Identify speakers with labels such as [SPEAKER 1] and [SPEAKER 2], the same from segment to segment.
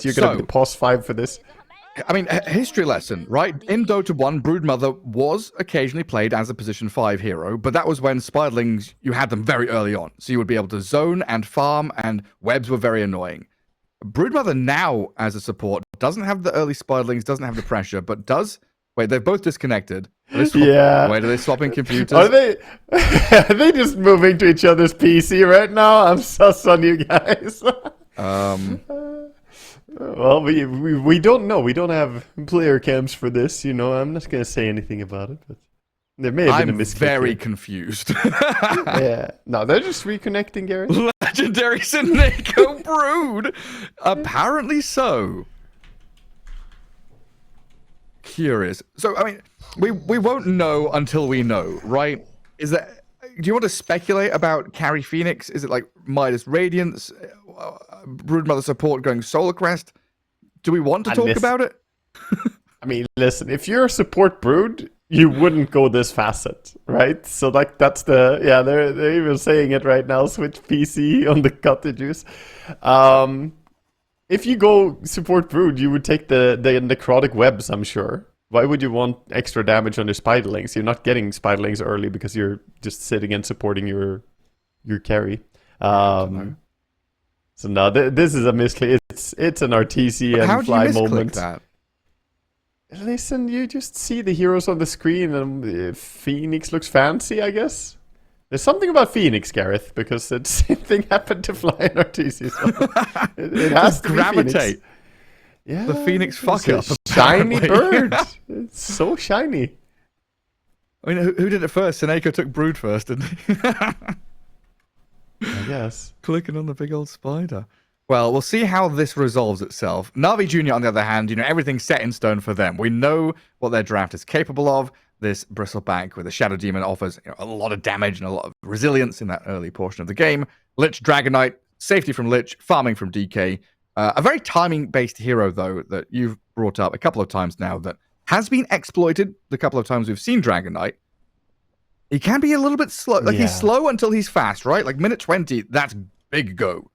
[SPEAKER 1] you're going to pause 5 for this?
[SPEAKER 2] I mean, history lesson, right? In Dota 1, Broodmother was occasionally played as a position 5 hero, but that was when Spiderlings, you had them very early on. So you would be able to zone and farm, and webs were very annoying. Broodmother now, as a support, doesn't have the early Spiderlings, doesn't have the pressure, but does... Wait, they've both disconnected.
[SPEAKER 1] Yeah.
[SPEAKER 2] Wait, are they swapping computers?
[SPEAKER 1] Are they just moving to each other's PC right now? I'm sus on you guys. Well, we don't know. We don't have player cams for this, you know. I'm not going to say anything about it, but there may have been a misclick.
[SPEAKER 2] I'm very
[SPEAKER 1] here.
[SPEAKER 2] confused.
[SPEAKER 1] Yeah. No, they're just reconnecting, Gary.
[SPEAKER 2] Legendary Seneko Brood. Apparently so. Curious. So, I mean, we won't know until we know, right? Is that... Do you want to speculate about Carry Phoenix? Is it like Midas Radiance, Broodmother support going Solar Crest? Do we want to talk about it?
[SPEAKER 1] I mean, listen, if you're a support Brood, you wouldn't go this facet, right? So like that's the they're even saying it right now. Switch PC on the cottages. If you go support Brood, you would take the necrotic webs, I'm sure. Why would you want extra damage on your Spiderlings? You're not getting Spiderlings early because you're just sitting and supporting your carry. So no, this is a misclick. It's an RTC and fly moment.
[SPEAKER 2] That?
[SPEAKER 1] Listen, you just see the heroes on the screen and Phoenix looks fancy, I guess. There's something about Phoenix, Gareth, because the same thing happened to fly in RTC. So it has to
[SPEAKER 2] gravitate.
[SPEAKER 1] Be Phoenix. Yeah,
[SPEAKER 2] the Phoenix fuck up.
[SPEAKER 1] Shiny bird. It's so shiny.
[SPEAKER 2] I mean, who did it first? Seneko took Brood first, didn't he?
[SPEAKER 1] I guess.
[SPEAKER 2] Clicking on the big old spider. Well, we'll see how this resolves itself. Navi Jr., on the other hand, you know, everything's set in stone for them. We know what their draft is capable of. This Bristleback with a Shadow Demon offers, you know, a lot of damage and a lot of resilience in that early portion of the game. Lich Dragonite, safety from Lich, farming from DK. A very timing-based hero, though, that you've brought up a couple of times now that has been exploited the couple of times we've seen Dragonite. He can be a little bit slow. Like, he's slow until he's fast, right? Like, minute 20, that's big go.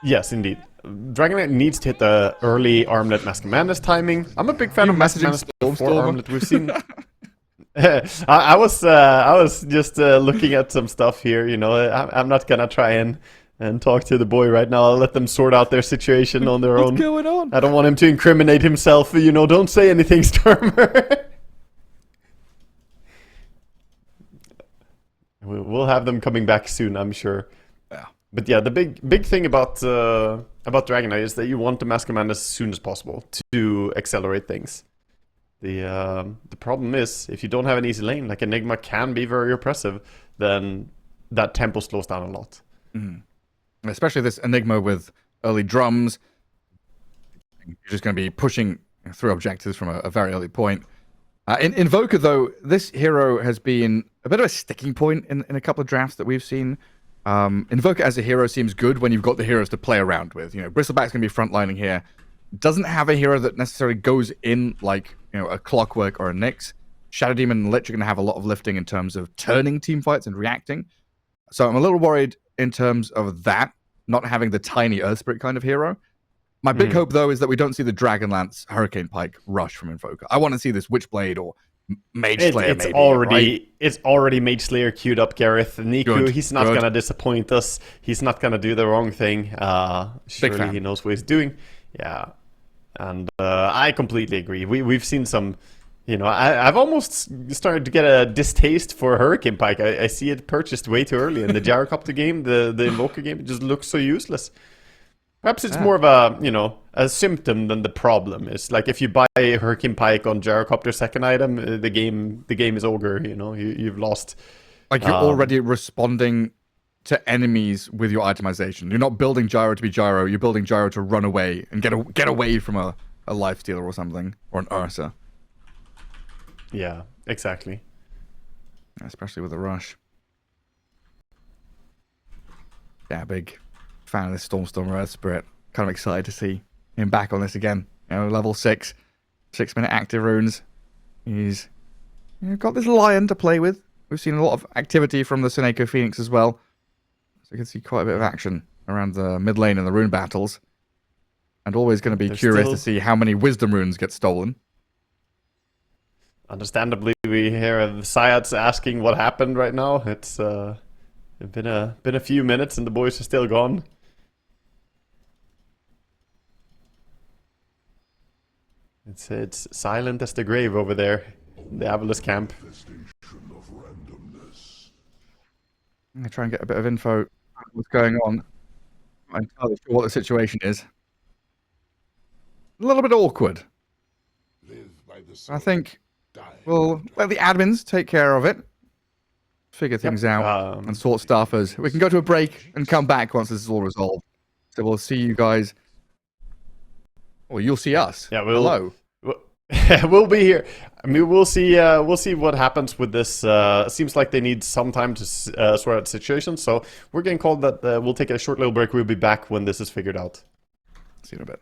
[SPEAKER 1] Yes, indeed. Dragonite needs to hit the early Armlet Mask Madness timing. I'm a big fan of Mask Madness before Armlet. We've seen... I was just looking at some stuff here, you know. I'm not going to try and talk to the boy right now. I'll let them sort out their situation on their own.
[SPEAKER 2] What's going on?
[SPEAKER 1] I don't want him to incriminate himself, you know. Don't say anything, Stormer. We'll have them coming back soon, I'm sure.
[SPEAKER 2] Yeah.
[SPEAKER 1] But yeah, the big thing about Dragonite is that you want the Mask of Madness as soon as possible to accelerate things. The problem is, if you don't have an easy lane, like Enigma can be very oppressive, then that tempo slows down a lot.
[SPEAKER 2] Mm. Especially this Enigma with early drums. You're just going to be pushing through objectives from a very early point. In Invoker, though, this hero has been a bit of a sticking point in a couple of drafts that we've seen. Invoker as a hero seems good when you've got the heroes to play around with. You know, Bristleback's going to be frontlining here. Doesn't have a hero that necessarily goes in like, you know, a Clockwork or a Nyx. Shadow Demon and Lich are going to have a lot of lifting in terms of turning team fights and reacting. So I'm a little worried in terms of that, not having the tiny Earth Spirit kind of hero. My big hope, though, is that we don't see the Dragonlance Hurricane Pike rush from Invoker. I want to see this Witchblade or Mage Slayer,
[SPEAKER 1] It's already Mage Slayer queued up, Gareth. Niku, he's not going to disappoint us. He's not going to do the wrong thing. Surely he knows what he's doing. Yeah. And I completely agree. We've seen some... You know, I've almost started to get a distaste for Hurricane Pike. I see it purchased way too early in the Gyrocopter game, the Invoker game. It just looks so useless. Perhaps it's more of a, you know, a symptom than the problem. It's like if you buy Hurricane Pike on Gyrocopter second item, the game is over. You know, you've lost.
[SPEAKER 2] Like you're already responding to enemies with your itemization. You're not building Gyro to be Gyro. You're building Gyro to run away and get away from a Lifestealer or something, or an Ursa.
[SPEAKER 1] Yeah, exactly.
[SPEAKER 2] Especially with a rush. Yeah, big fan of this Stormstormer Earth Spirit. Kind of excited to see him back on this again. You know, level 6, 6-minute active runes. He's got this lion to play with. We've seen a lot of activity from the Seneko Phoenix as well. So you can see quite a bit of action around the mid lane in the rune battles. and always going to be curious to see how many wisdom runes get stolen.
[SPEAKER 1] Understandably, we hear the Syads asking what happened right now. It's been a few minutes and the boys are still gone. It's silent as the grave over there in the AVULUS camp.
[SPEAKER 2] I'm going to try and get a bit of info on what's going on. I'm not entirely sure what the situation is. A little bit awkward. I think we'll let the admins take care of it. Figure things out and sort stuff as we can go to a break and come back once this is all resolved. So we'll see you guys. Well, you'll see us.
[SPEAKER 1] Yeah,
[SPEAKER 2] hello.
[SPEAKER 1] We'll be here. I mean, we'll see what happens with this. Seems like they need some time to sort out the situation. So we're getting called that we'll take a short little break. We'll be back when this is figured out.
[SPEAKER 2] See you in a bit.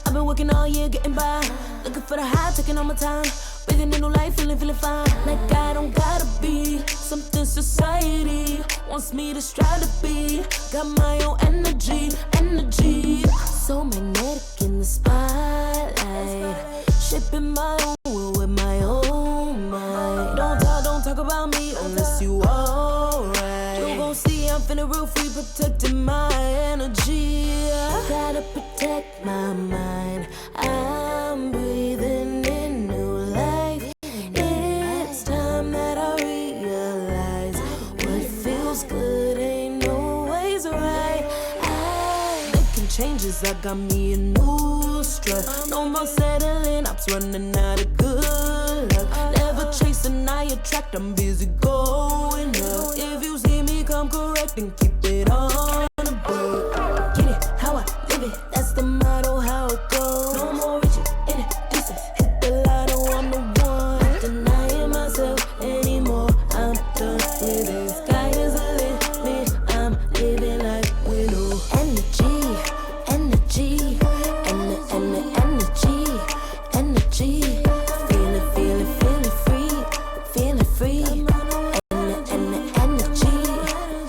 [SPEAKER 3] I've been working all year, getting by. Looking for the high, taking all my time. Breathing a new life, feeling fine. Like I don't gotta be something society wants me to strive to be. Got my own energy. So magnetic in the spotlight. Shaping my own world with my own mind. Don't talk about me unless you alright. You gon' see I'm finna real free, protecting my energy. Gotta protect my mind. I'm breathing in new life. It's time that I realize what feels good ain't always right. I'm making changes, I got me a new strut. No more settling, I'm running out of good luck. Never chasing, I attract, I'm busy going up. If you see me, come correct and keep it on the book. Get it how I live it, that's the motto, how it goes. No more riches in it, distance, hit the lotto, I'm the one. Not denying myself anymore, I'm done with it. Sky is the limit, I'm living life with no energy. Feeling free.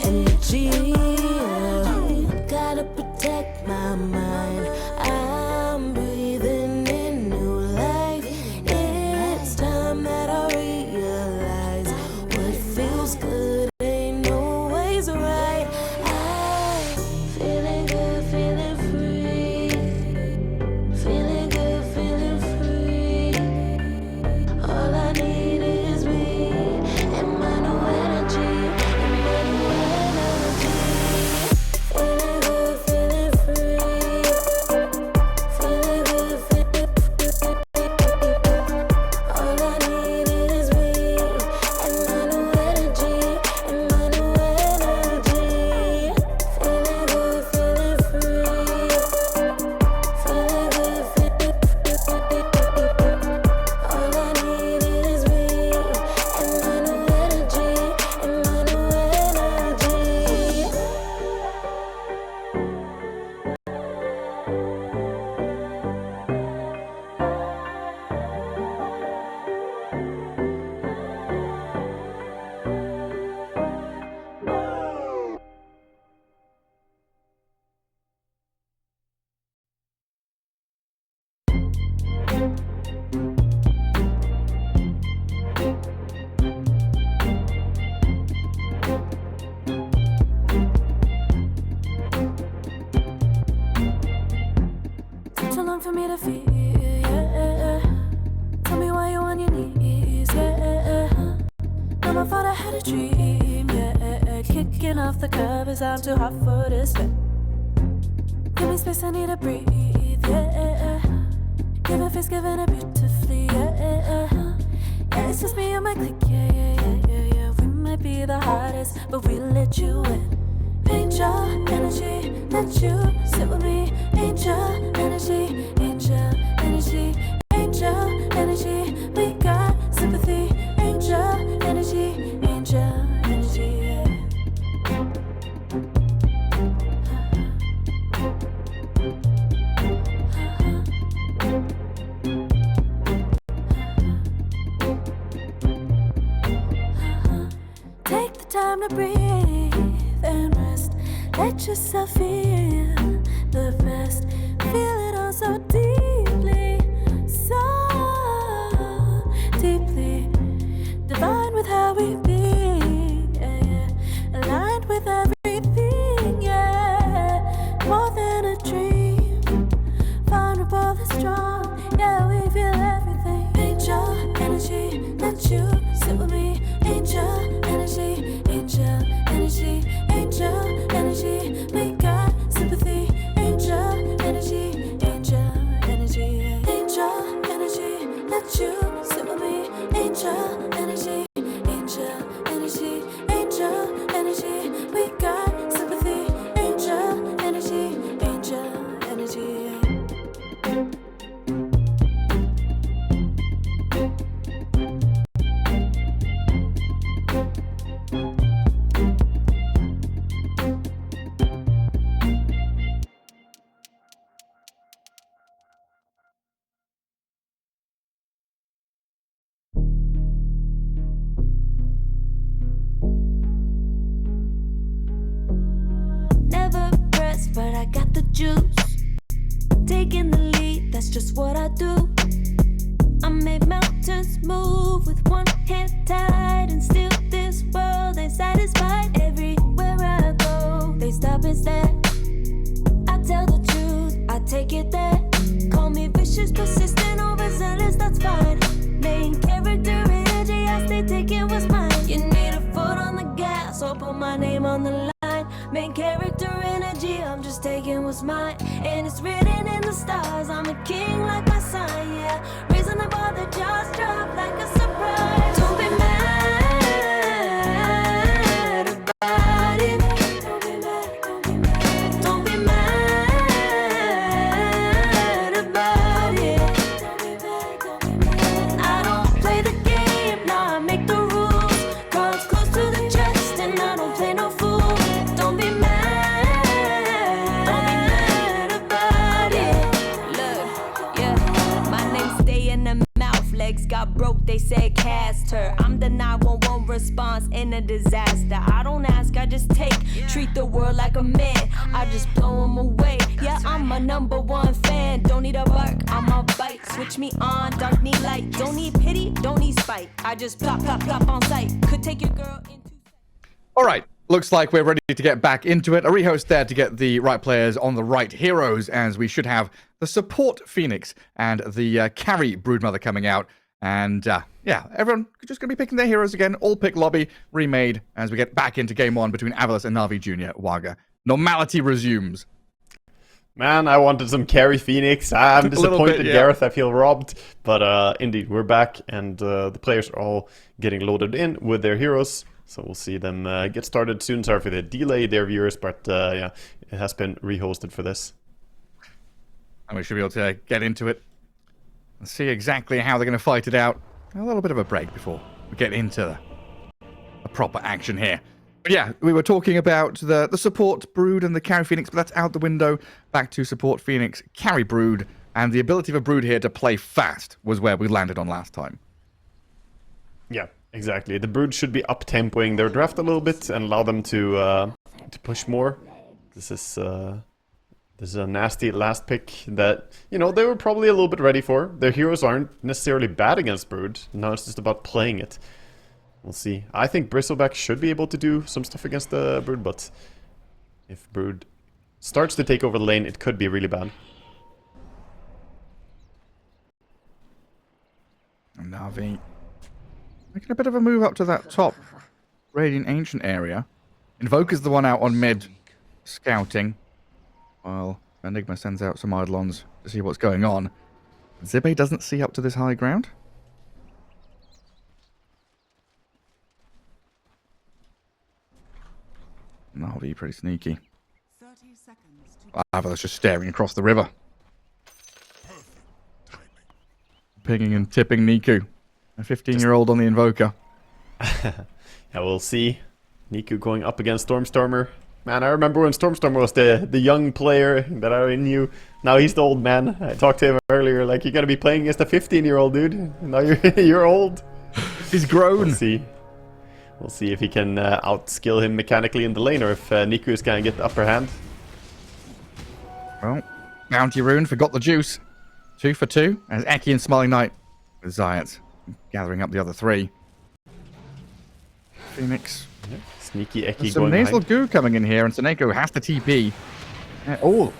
[SPEAKER 3] Energy. energy. Gotta protect my mind. I'm breathing in new life. It's time that I realize what feels good ain't always right. I'm feeling good, feeling free. Feeling good, feeling free. All I need is me and my new energy, and my new energy. Feeling good, feeling free. Feeling good, feeling free. All I need is me and my new energy, and my new energy. Feeling good, feeling free. Feeling good, feeling free. All I need is me and my new energy, and my new energy. Took too long for me to feel, yeah. Tell me why you on your knees, yeah. Not my fault I had a dream, yeah. Kicking off the covers, I'm too hot for this bed. Give me space, I need to breathe, yeah. Give a face, giving it beautifully, yeah. Yeah, it's just me and my clique, yeah. We might be the hottest, but we let you in. Angel energy, let you sit with me. Angel energy, angel energy, angel energy. We got sympathy. Angel energy, angel energy. Yeah. Take the time to breathe and rest. Let yourself feel the best. Feel it all so deeply, so deeply. Divine with how we be, yeah. Aligned with everything, yeah. More than a dream, vulnerable and strong, yeah. We feel everything. Angel energy, let you sit with me. Angel energy, angel energy, angel energy. We got sympathy. Angel energy, angel energy, angel energy. Let you sit with me. Angel energy, angel energy, angel energy. We got sympathy. Angel energy, angel energy. Never pressed, but I got the juice. Taking the lead, that's just what I do. I make mountains move with one hand tied, and still this world ain't satisfied. Everywhere I go, they stop and stare. I tell the truth, I take it there. Call me vicious, persistent, overzealous, that's fine. Main character energy, I stay taking what's mine. You need a foot on the gas, or put my name on the line. Main character energy, I'm just taking what's mine. And it's written in the stars, I'm a king like my sign, yeah. Reason the bar, the jaws drop like a surprise. Don't be mad about it. Don't be mad, don't be mad. Don't be mad about it. Don't be mad, don't be mad. I don't play the game, nah, I make the rules. Cards close to the chest, and I don't play no fool. Don't be mad about it. Look, yeah, my name stay in the mouth. Legs got broke, they said cast her. I'm the 911 response in a disaster. I don't ask, I just take. treat the world like a man. I just blow him away. Yeah, I'm a #1 fan. Don't need a bark, I'm a bite. Switch me on, dark need light. Don't need pity, don't need spite. I just plop, plop, plop on sight. Could take your girl into...
[SPEAKER 2] All right. Looks like we're ready to get back into it. A rehost there to get the right players on the right heroes, as we should have the support Phoenix and the carry Broodmother coming out. And yeah, everyone just going to be picking their heroes again. All pick lobby remade as we get back into game 1 between AVULUS and NAVI Jr. Waga. Normality resumes.
[SPEAKER 1] Man, I wanted some carry Phoenix. I'm disappointed, Gareth. I feel robbed. But indeed, we're back, and the players are all getting loaded in with their heroes. So we'll see them get started soon. Sorry for the delay there, viewers, but yeah, it has been rehosted for this.
[SPEAKER 2] And we should be able to get into it and see exactly how they're going to fight it out. A little bit of a break before we get into a proper action here. But yeah, we were talking about the support Brood and the carry Phoenix, but that's out the window. Back to support Phoenix, carry Brood, and the ability of a Brood here to play fast was where we landed on last time.
[SPEAKER 1] Yeah. Exactly. The Brood should be up-tempoing their draft a little bit and allow them to push more. This is a nasty last pick that, you know, they were probably a little bit ready for. Their heroes aren't necessarily bad against Brood. Now it's just about playing it. We'll see. I think Bristleback should be able to do some stuff against the Brood, but if Brood starts to take over the lane, it could be really bad.
[SPEAKER 2] NAVI making a bit of a move up to that top Radiant Ancient area. Invoker's the one out on mid scouting, while Enigma sends out some Eidolons to see what's going on. Zibe doesn't see up to this high ground. NAVI pretty sneaky. AVULUS just staring across the river. Pinging and tipping Niku. A 15-year-old on the Invoker.
[SPEAKER 1] Yeah, we'll see. Niku going up against Stormstormer. Man, I remember when Stormstormer was the young player that I knew. Now he's the old man. I talked to him earlier, like, you're gonna be playing against a 15-year-old dude. Now you're old.
[SPEAKER 2] He's grown.
[SPEAKER 1] We'll see. We'll see if he can outskill him mechanically in the lane, or if Niku is gonna get the upper hand.
[SPEAKER 2] Well, Bounty Rune forgot the juice. 2 for 2, as Eki and Smiling Knight with Zayat gathering up the other 3. Phoenix.
[SPEAKER 1] Yeah. Sneaky Eki going
[SPEAKER 2] some nasal goo coming in here, and Seneko has to TP.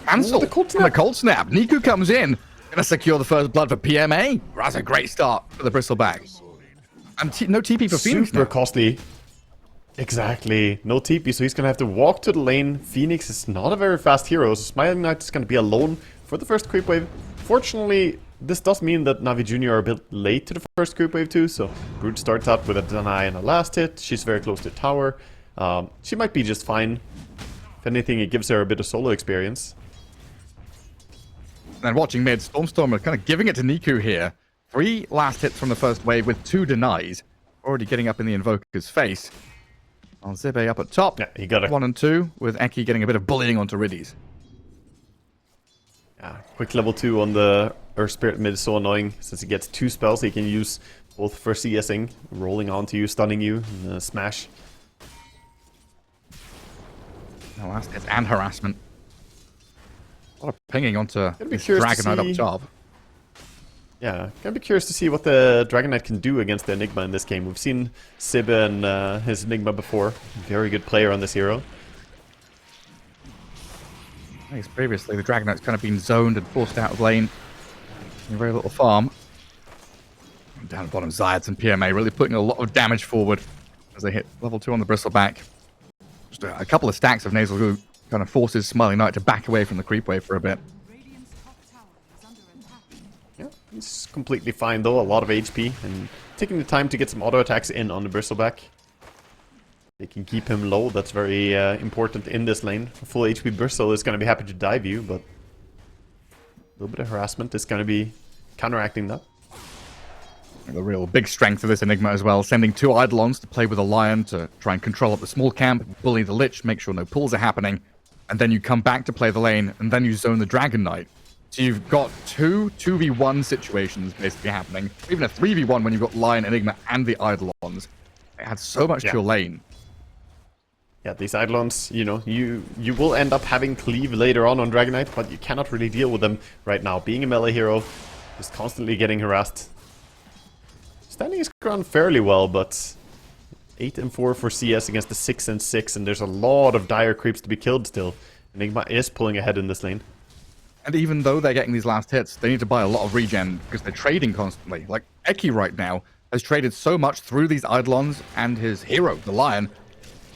[SPEAKER 2] Ansel
[SPEAKER 1] the cold
[SPEAKER 2] from the cold snap. Niku comes in. Gonna secure the first blood for PMA. That's a great start for the Bristleback. And no TP for Phoenix
[SPEAKER 1] Super costly. Exactly. No TP, so he's gonna have to walk to the lane. Phoenix is not a very fast hero, so Smiling Knight is gonna be alone for the first creep wave. Fortunately, this does mean that NAVI Jr. are a bit late to the first creep wave too, so Brood starts out with a deny and a last hit. She's very close to tower. She might be just fine. If anything, it gives her a bit of solo experience.
[SPEAKER 2] And watching mid, Stormstormer kind of giving it to Niku here. 3 last hits from the first wave with 2 denies. Already getting up in the Invoker's face. On Zibe up at top.
[SPEAKER 1] Yeah, he got it.
[SPEAKER 2] 1 and 2, with Eki getting a bit of bullying onto Riddies.
[SPEAKER 1] Yeah, quick level 2 on the Earth Spirit mid is so annoying, since he gets 2 spells he can use both for CSing, rolling onto you, stunning you, and smash.
[SPEAKER 2] No last hits and harassment. A lot of pinging onto this Dragon Knight up top.
[SPEAKER 1] Yeah, gonna be curious to see what the Dragon Knight can do against the Enigma in this game. We've seen Sib and his Enigma before. Very good player on this hero.
[SPEAKER 2] I guess previously the Dragon Knight's kind of been zoned and forced out of lane. Very little farm. Down at bottom, Zayats and PMA really putting a lot of damage forward as they hit level 2 on the Bristleback. Just a couple of stacks of Nasal Goo kind of forces Smiling Knight to back away from the creep wave for a bit.
[SPEAKER 1] Yeah, he's completely fine though, a lot of HP, and taking the time to get some auto attacks in on the Bristleback. They can keep him low, that's very important in this lane. A full HP Bristle is going to be happy to dive you, but a little bit of harassment is going to be counteracting that.
[SPEAKER 2] The real big strength of this Enigma as well, sending 2 Eidolons to play with a Lion to try and control up the small camp, bully the Lich, make sure no pulls are happening, and then you come back to play the lane, and then you zone the Dragon Knight. So you've got 2 2v1 situations basically happening, even a 3v1 when you've got Lion, Enigma, and the Eidolons. It adds so much to your lane.
[SPEAKER 1] yeah, these Eidolons, you know, you will end up having cleave later on Dragon Knight, but you cannot really deal with them right now. Being a melee hero, just constantly getting harassed. Standing his ground fairly well, but 8 and 4 for CS against the 6 and 6, and there's a lot of dire creeps to be killed still. Enigma is pulling ahead in this lane.
[SPEAKER 2] And even though they're getting these last hits, they need to buy a lot of regen because they're trading constantly. Like, Eki right now has traded so much through these Eidolons and his hero, the Lion.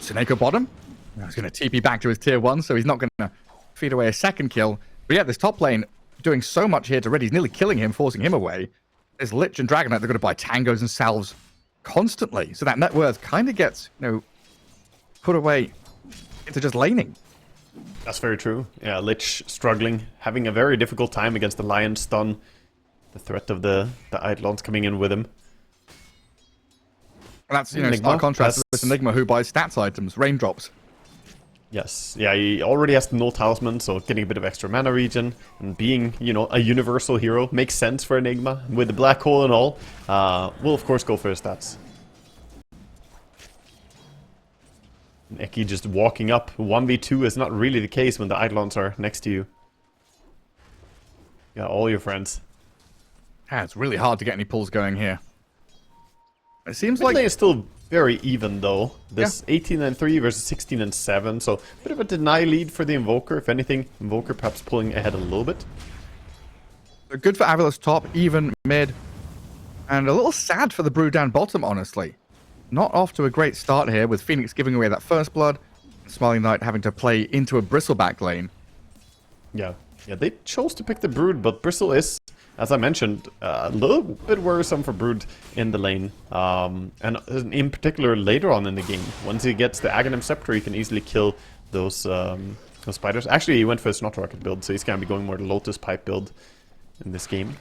[SPEAKER 2] Seneko bottom. He's going to TP back to his tier 1, so he's not going to feed away a second kill. But yeah, this top lane doing so much here to Red. He's nearly killing him, forcing him away. There's Lich and Dragon Knight. They're going to buy tangos and salves constantly. So that net worth kind of gets, you know, put away into just laning.
[SPEAKER 1] That's very true. Yeah, Lich struggling, having a very difficult time against the Lion stun. The threat of the Eidolons coming in with him.
[SPEAKER 2] And that's, you know, stark contrast to this Enigma who buys stats items, raindrops.
[SPEAKER 1] Yes, yeah, he already has the null talisman, so getting a bit of extra mana regen and being, you know, a universal hero makes sense for Enigma. With the black hole and all, will of course go for his stats. And Eki just walking up. 1v2 is not really the case when the Eidolons are next to you. Yeah, all your friends.
[SPEAKER 2] Yeah, it's really hard to get any pulls going here. It seems
[SPEAKER 1] like
[SPEAKER 2] it's
[SPEAKER 1] still very even though. This 18 and 3 versus 16 and 7, so a bit of a deny lead for the Invoker. If anything, Invoker perhaps pulling ahead a little bit.
[SPEAKER 2] Good for AVULUS top, even mid, and a little sad for the Brood down bottom, honestly. Not off to a great start here, with Phoenix giving away that first blood, and Smiling Knight having to play into a Bristleback lane.
[SPEAKER 1] Yeah, they chose to pick the Brood, but Bristle is, as I mentioned, a little bit worrisome for Brood in the lane. And in particular, later on in the game. Once he gets the Aghanim Scepter, he can easily kill those spiders. Actually, he went for a Snot Rocket build, so he's going to be going more the Lotus Pipe build in this game.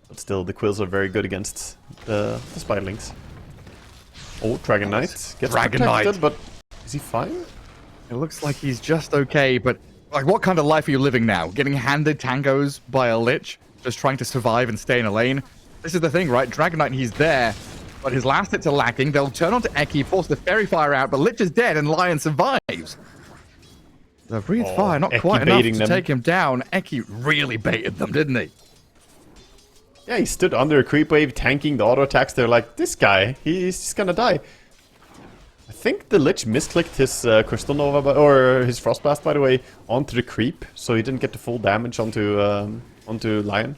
[SPEAKER 1] But still, the Quills are very good against the Spiderlings. Oh, Dragon Knight gets protected, but is he fine?
[SPEAKER 2] It looks like he's just okay, but like, what kind of life are you living now? Getting handed tangos by a Lich, just trying to survive and stay in a lane? This is the thing, right? Dragon Knight, he's there, but his last hits are lacking. They'll turn onto Eki, force the Fairy Fire out, but Lich is dead and Lion survives. The Breathe Fire, not
[SPEAKER 1] Eki
[SPEAKER 2] quite enough to
[SPEAKER 1] them.
[SPEAKER 2] take him down. Eki really baited them, didn't he?
[SPEAKER 1] Yeah, he stood under a creep wave, tanking the auto attacks. They're like, this guy, he's just gonna die. I think the Lich misclicked his Crystal Nova, or his Frostblast, by the way, onto the creep, so he didn't get the full damage onto Lion.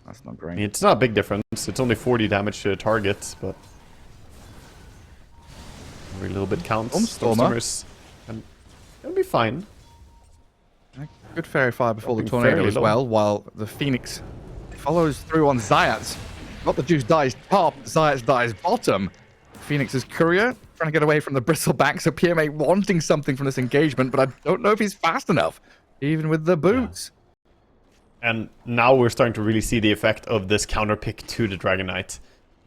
[SPEAKER 2] That's not great.
[SPEAKER 1] I mean, it's not a big difference. It's only 40 damage to target, but every little bit counts.
[SPEAKER 2] Stormstormers.
[SPEAKER 1] It'll be fine.
[SPEAKER 2] Good Fairy Fire before the Tornado as well, while the Phoenix follows through on Zayat. Not the Juice dies top, Zayat dies bottom. Phoenix's Courier trying to get away from the Bristleback, so PMA wanting something from this engagement, but I don't know if he's fast enough, even with the boots.
[SPEAKER 1] Yeah. And now we're starting to really see the effect of this counter pick to the Dragon Knight.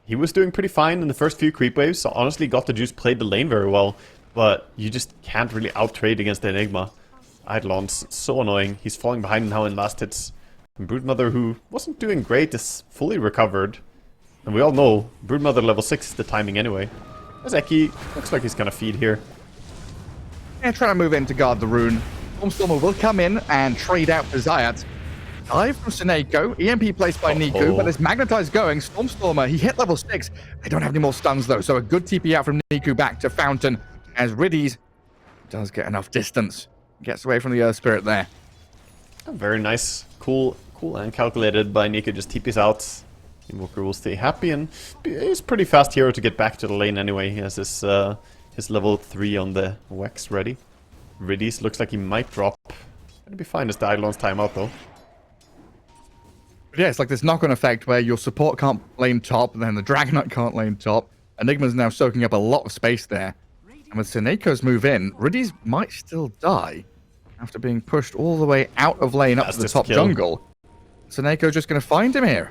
[SPEAKER 1] He was doing pretty fine in the first few creep waves, so honestly Got the Juice played the lane very well, but you just can't really out-trade against the Enigma. Eidolons, so annoying. He's falling behind now in last hits. And Broodmother, who wasn't doing great, is fully recovered. And we all know Broodmother level 6 is the timing anyway. As Eki, looks like he's gonna feed here.
[SPEAKER 2] Yeah, trying to move in to guard the rune. Stormstormer will come in and trade out for Zayat. Dive from Seneko, EMP placed by Niku, but there's Magnetize going. Stormstormer, he hit level 6. They don't have any more stuns though, so a good TP out from Niku back to Fountain, as Riddies does get enough distance. Gets away from the Earth Spirit there.
[SPEAKER 1] Very nice. Cool and calculated by Niku, just TP's out. Invoker will stay happy, and he's pretty fast hero to get back to the lane anyway. He has his level 3 on the Wex ready. Riddies looks like he might drop. It'll be fine as the Eidolon's timeout though.
[SPEAKER 2] Yeah, it's like this knock-on effect where your support can't lane top, and then the Dragon Knight can't lane top. Enigma's now soaking up a lot of space there. And with Seneko's move in, Riddies might still die after being pushed all the way out of lane up to the top jungle. Seneko's just going to find him here.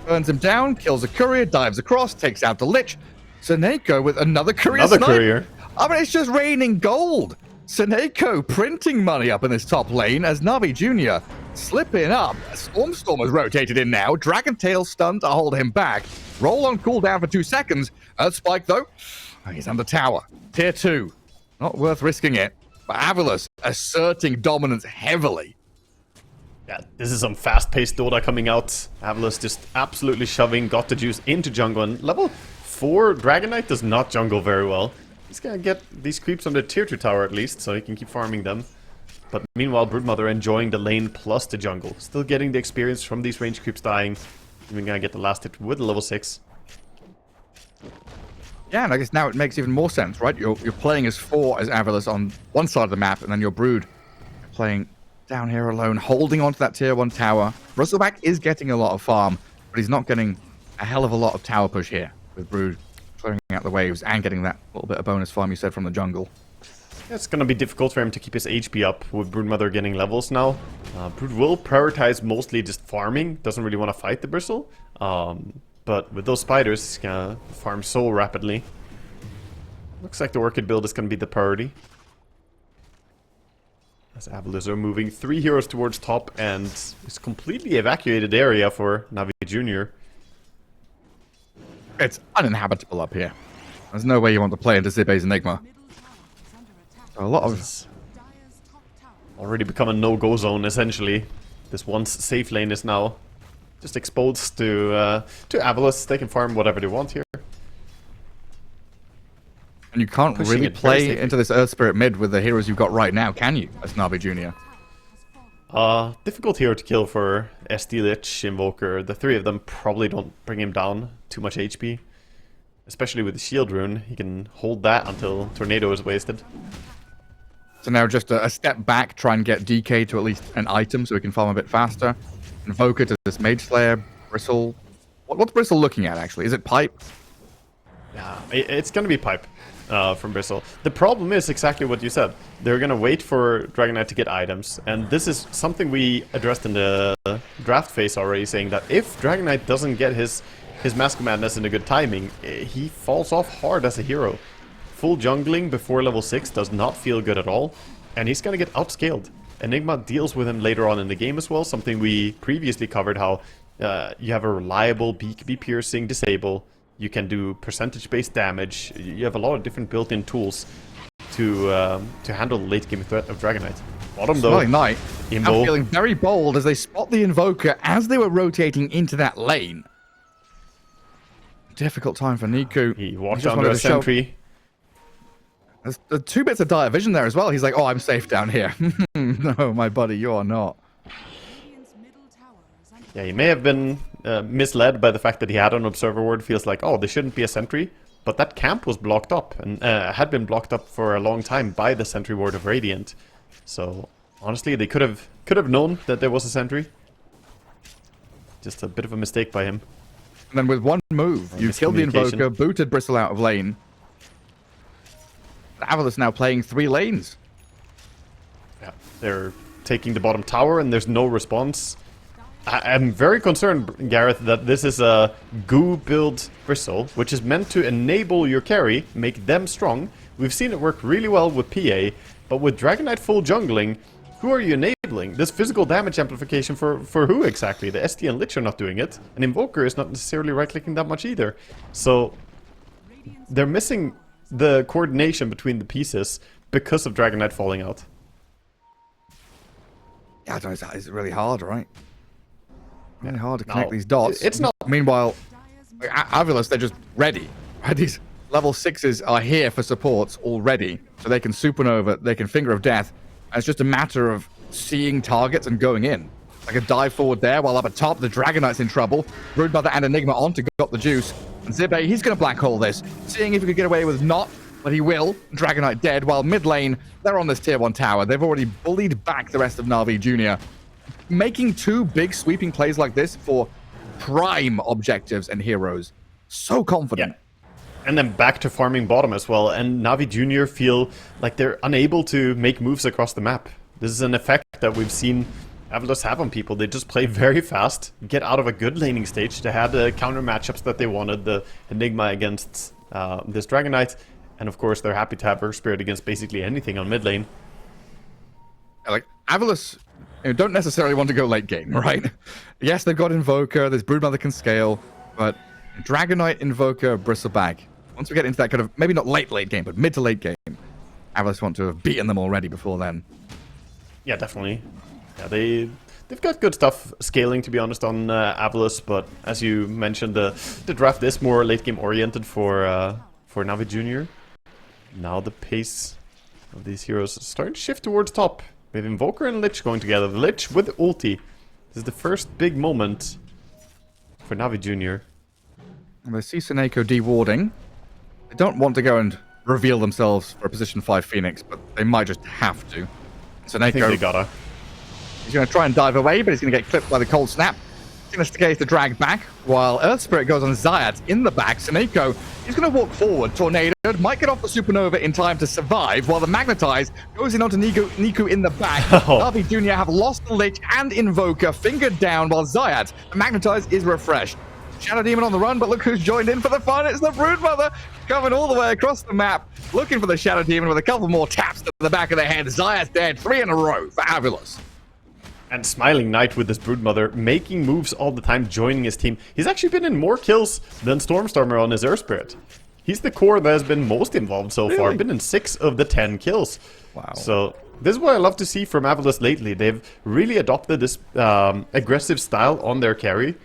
[SPEAKER 2] Burns him down, kills a courier, dives across, takes out the Lich. Seneko with another courier snipe.
[SPEAKER 1] Courier.
[SPEAKER 2] I mean, it's just raining gold. Seneko printing money up in this top lane as NAVI Jr. slipping up. Stormstormer's rotated in now. Dragon Tail stun to hold him back. Roll on cooldown for 2 seconds. Spike though. He's under tower. Tier 2. Not worth risking it. But AVULUS asserting dominance heavily.
[SPEAKER 1] Yeah, this is some fast-paced Dota coming out. AVULUS just absolutely shoving Got the Juice into jungle. And level 4 Dragon Knight does not jungle very well. He's gonna get these creeps on the tier 2 tower at least, so he can keep farming them. But meanwhile, Broodmother enjoying the lane plus the jungle. Still getting the experience from these range creeps dying. Even gonna get the last hit with level 6.
[SPEAKER 2] Yeah, and I guess now it makes even more sense, right? You're playing as 4 as AVULUS on one side of the map, and then your Brood playing down here alone, holding onto that tier 1 tower. Bristleback is getting a lot of farm, but he's not getting a hell of a lot of tower push here, with Brood clearing out the waves and getting that little bit of bonus farm you said from the jungle.
[SPEAKER 1] It's gonna be difficult for him to keep his HP up with Broodmother getting levels now. Brood will prioritize mostly just farming, doesn't really want to fight the Bristle. But with those spiders, he's gonna farm so rapidly. Looks like the Orchid build is gonna be the priority. As AVULUS are moving 3 heroes towards top, and it's completely evacuated area for NAVI Jr.
[SPEAKER 2] It's uninhabitable up here. There's no way you want to play into Zibe's Enigma. A lot of...
[SPEAKER 1] already become a no-go zone, essentially. This once safe lane is now just exposed to AVULUS. They can farm whatever they want here.
[SPEAKER 2] And you can't really play into this Earth Spirit mid with the heroes you've got right now, can you, as NAVI Jr.?
[SPEAKER 1] Difficult hero to kill for SD Lich, Invoker. The 3 of them probably don't bring him down too much HP. Especially with the Shield Rune. He can hold that until Tornado is wasted.
[SPEAKER 2] So now just a step back, try and get DK to at least an item so we can farm a bit faster. Invoker to this Mage Slayer, Bristle. What's Bristle looking at, actually? Is it Pipe?
[SPEAKER 1] Yeah, it's going to be Pipe from Bristle. The problem is exactly what you said. They're going to wait for Dragon Knight to get items. And this is something we addressed in the draft phase already, saying that if Dragon Knight doesn't get his Mask of Madness in a good timing, he falls off hard as a hero. Full jungling before level 6 does not feel good at all, and he's gonna get outscaled. Enigma deals with him later on in the game as well, something we previously covered, how you have a reliable BKB piercing disable, you can do percentage-based damage, you have a lot of different built-in tools to handle the late game threat of Dragon Knight. Bottom though,
[SPEAKER 2] Knight now feeling very bold as they spot the Invoker as they were rotating into that lane. Difficult time for Niku.
[SPEAKER 1] He walked under a sentry.
[SPEAKER 2] There's 2 bits of dire vision there as well. He's like, oh, I'm safe down here. No, my buddy, you are not.
[SPEAKER 1] Yeah, he may have been misled by the fact that he had an observer ward. Feels like, oh, there shouldn't be a sentry. But that camp was blocked up, and had been blocked up for a long time by the sentry ward of Radiant. So, honestly, they could have known that there was a sentry. Just a bit of a mistake by him.
[SPEAKER 2] And then with one move, you killed the Invoker, booted Bristle out of lane. AVULUS now playing 3 lanes.
[SPEAKER 1] Yeah, they're taking the bottom tower and there's no response. I'm very concerned, Gareth, that this is a goo build Bristle, which is meant to enable your carry, make them strong. We've seen it work really well with PA, but with Dragon Knight full jungling, who are you enabling? This physical damage amplification for who exactly? The SD and Lich are not doing it, and Invoker is not necessarily right-clicking that much either. So, they're missing the coordination between the pieces because of Dragon Knight falling out.
[SPEAKER 2] Yeah, I don't know, it's really hard, right? Really hard to connect these dots.
[SPEAKER 1] It's not.
[SPEAKER 2] Meanwhile, AVULUS, they're just ready. These level 6s are here for supports already, so they can supernova, they can Finger of Death, and it's just a matter of seeing targets and going in. Like a dive forward there, while up at top, the Dragon Knight's in trouble. Broodmother and Enigma on to Got the Juice. And Zibe, he's going to black hole this, seeing if he could get away with not, but he will. Dragon Knight dead, while mid lane, they're on this tier 1 tower. They've already bullied back the rest of NAVI Jr. Making 2 big sweeping plays like this for prime objectives and heroes. So confident.
[SPEAKER 1] Yeah. And then back to farming bottom as well, and NAVI Jr. feel like they're unable to make moves across the map. This is an effect that we've seen AVULUS have on people. They just play very fast, get out of a good laning stage. They had the counter matchups that they wanted, the Enigma against this Dragon Knight, and of course they're happy to have Earth Spirit against basically anything on mid lane.
[SPEAKER 2] Like, AVULUS don't necessarily want to go late game, right? Yes, they've got Invoker, there's Broodmother can scale, but Dragon Knight, Invoker, Bristleback, once we get into that kind of, maybe not late game, but mid to late game, AVULUS want to have beaten them already before then.
[SPEAKER 1] Yeah, definitely. Yeah, they've got good stuff scaling, to be honest, on AVULUS, but as you mentioned, the draft is more late game oriented for NAVI Junior. Now the pace of these heroes is starting to shift towards top. We have Invoker and Lich going together. The Lich with ulti. This is the first big moment for NAVI Junior.
[SPEAKER 2] And they see Seneko dewarding. They don't want to go and reveal themselves for a position 5 Phoenix, but they might just have to. Seneko,
[SPEAKER 1] I think they gotta.
[SPEAKER 2] He's going to try and dive away, but he's going to get clipped by the cold snap. Investigate the drag back, while Earth Spirit goes on Zayat in the back. Seneko, he's going to walk forward. Tornado might get off the Supernova in time to survive, while the Magnetize goes in onto Niku in the back. NAVI Junior have lost the Lich and Invoker, fingered down, while Zayat, the Magnetize, is refreshed. Shadow Demon on the run, but look who's joined in for the fun. It's the Broodmother, coming all the way across the map, looking for the Shadow Demon with a couple more taps to the back of the head. Zayat's dead, 3 in a row for AVULUS.
[SPEAKER 1] And Smiling Knight with this Broodmother, making moves all the time, joining his team. He's actually been in more kills than Stormstormer on his Earth Spirit. He's the core that has been most involved so far. Been in 6 of the 10 kills.
[SPEAKER 2] Wow.
[SPEAKER 1] So this is what I love to see from AVULUS lately. They've really adopted this aggressive style on their carry.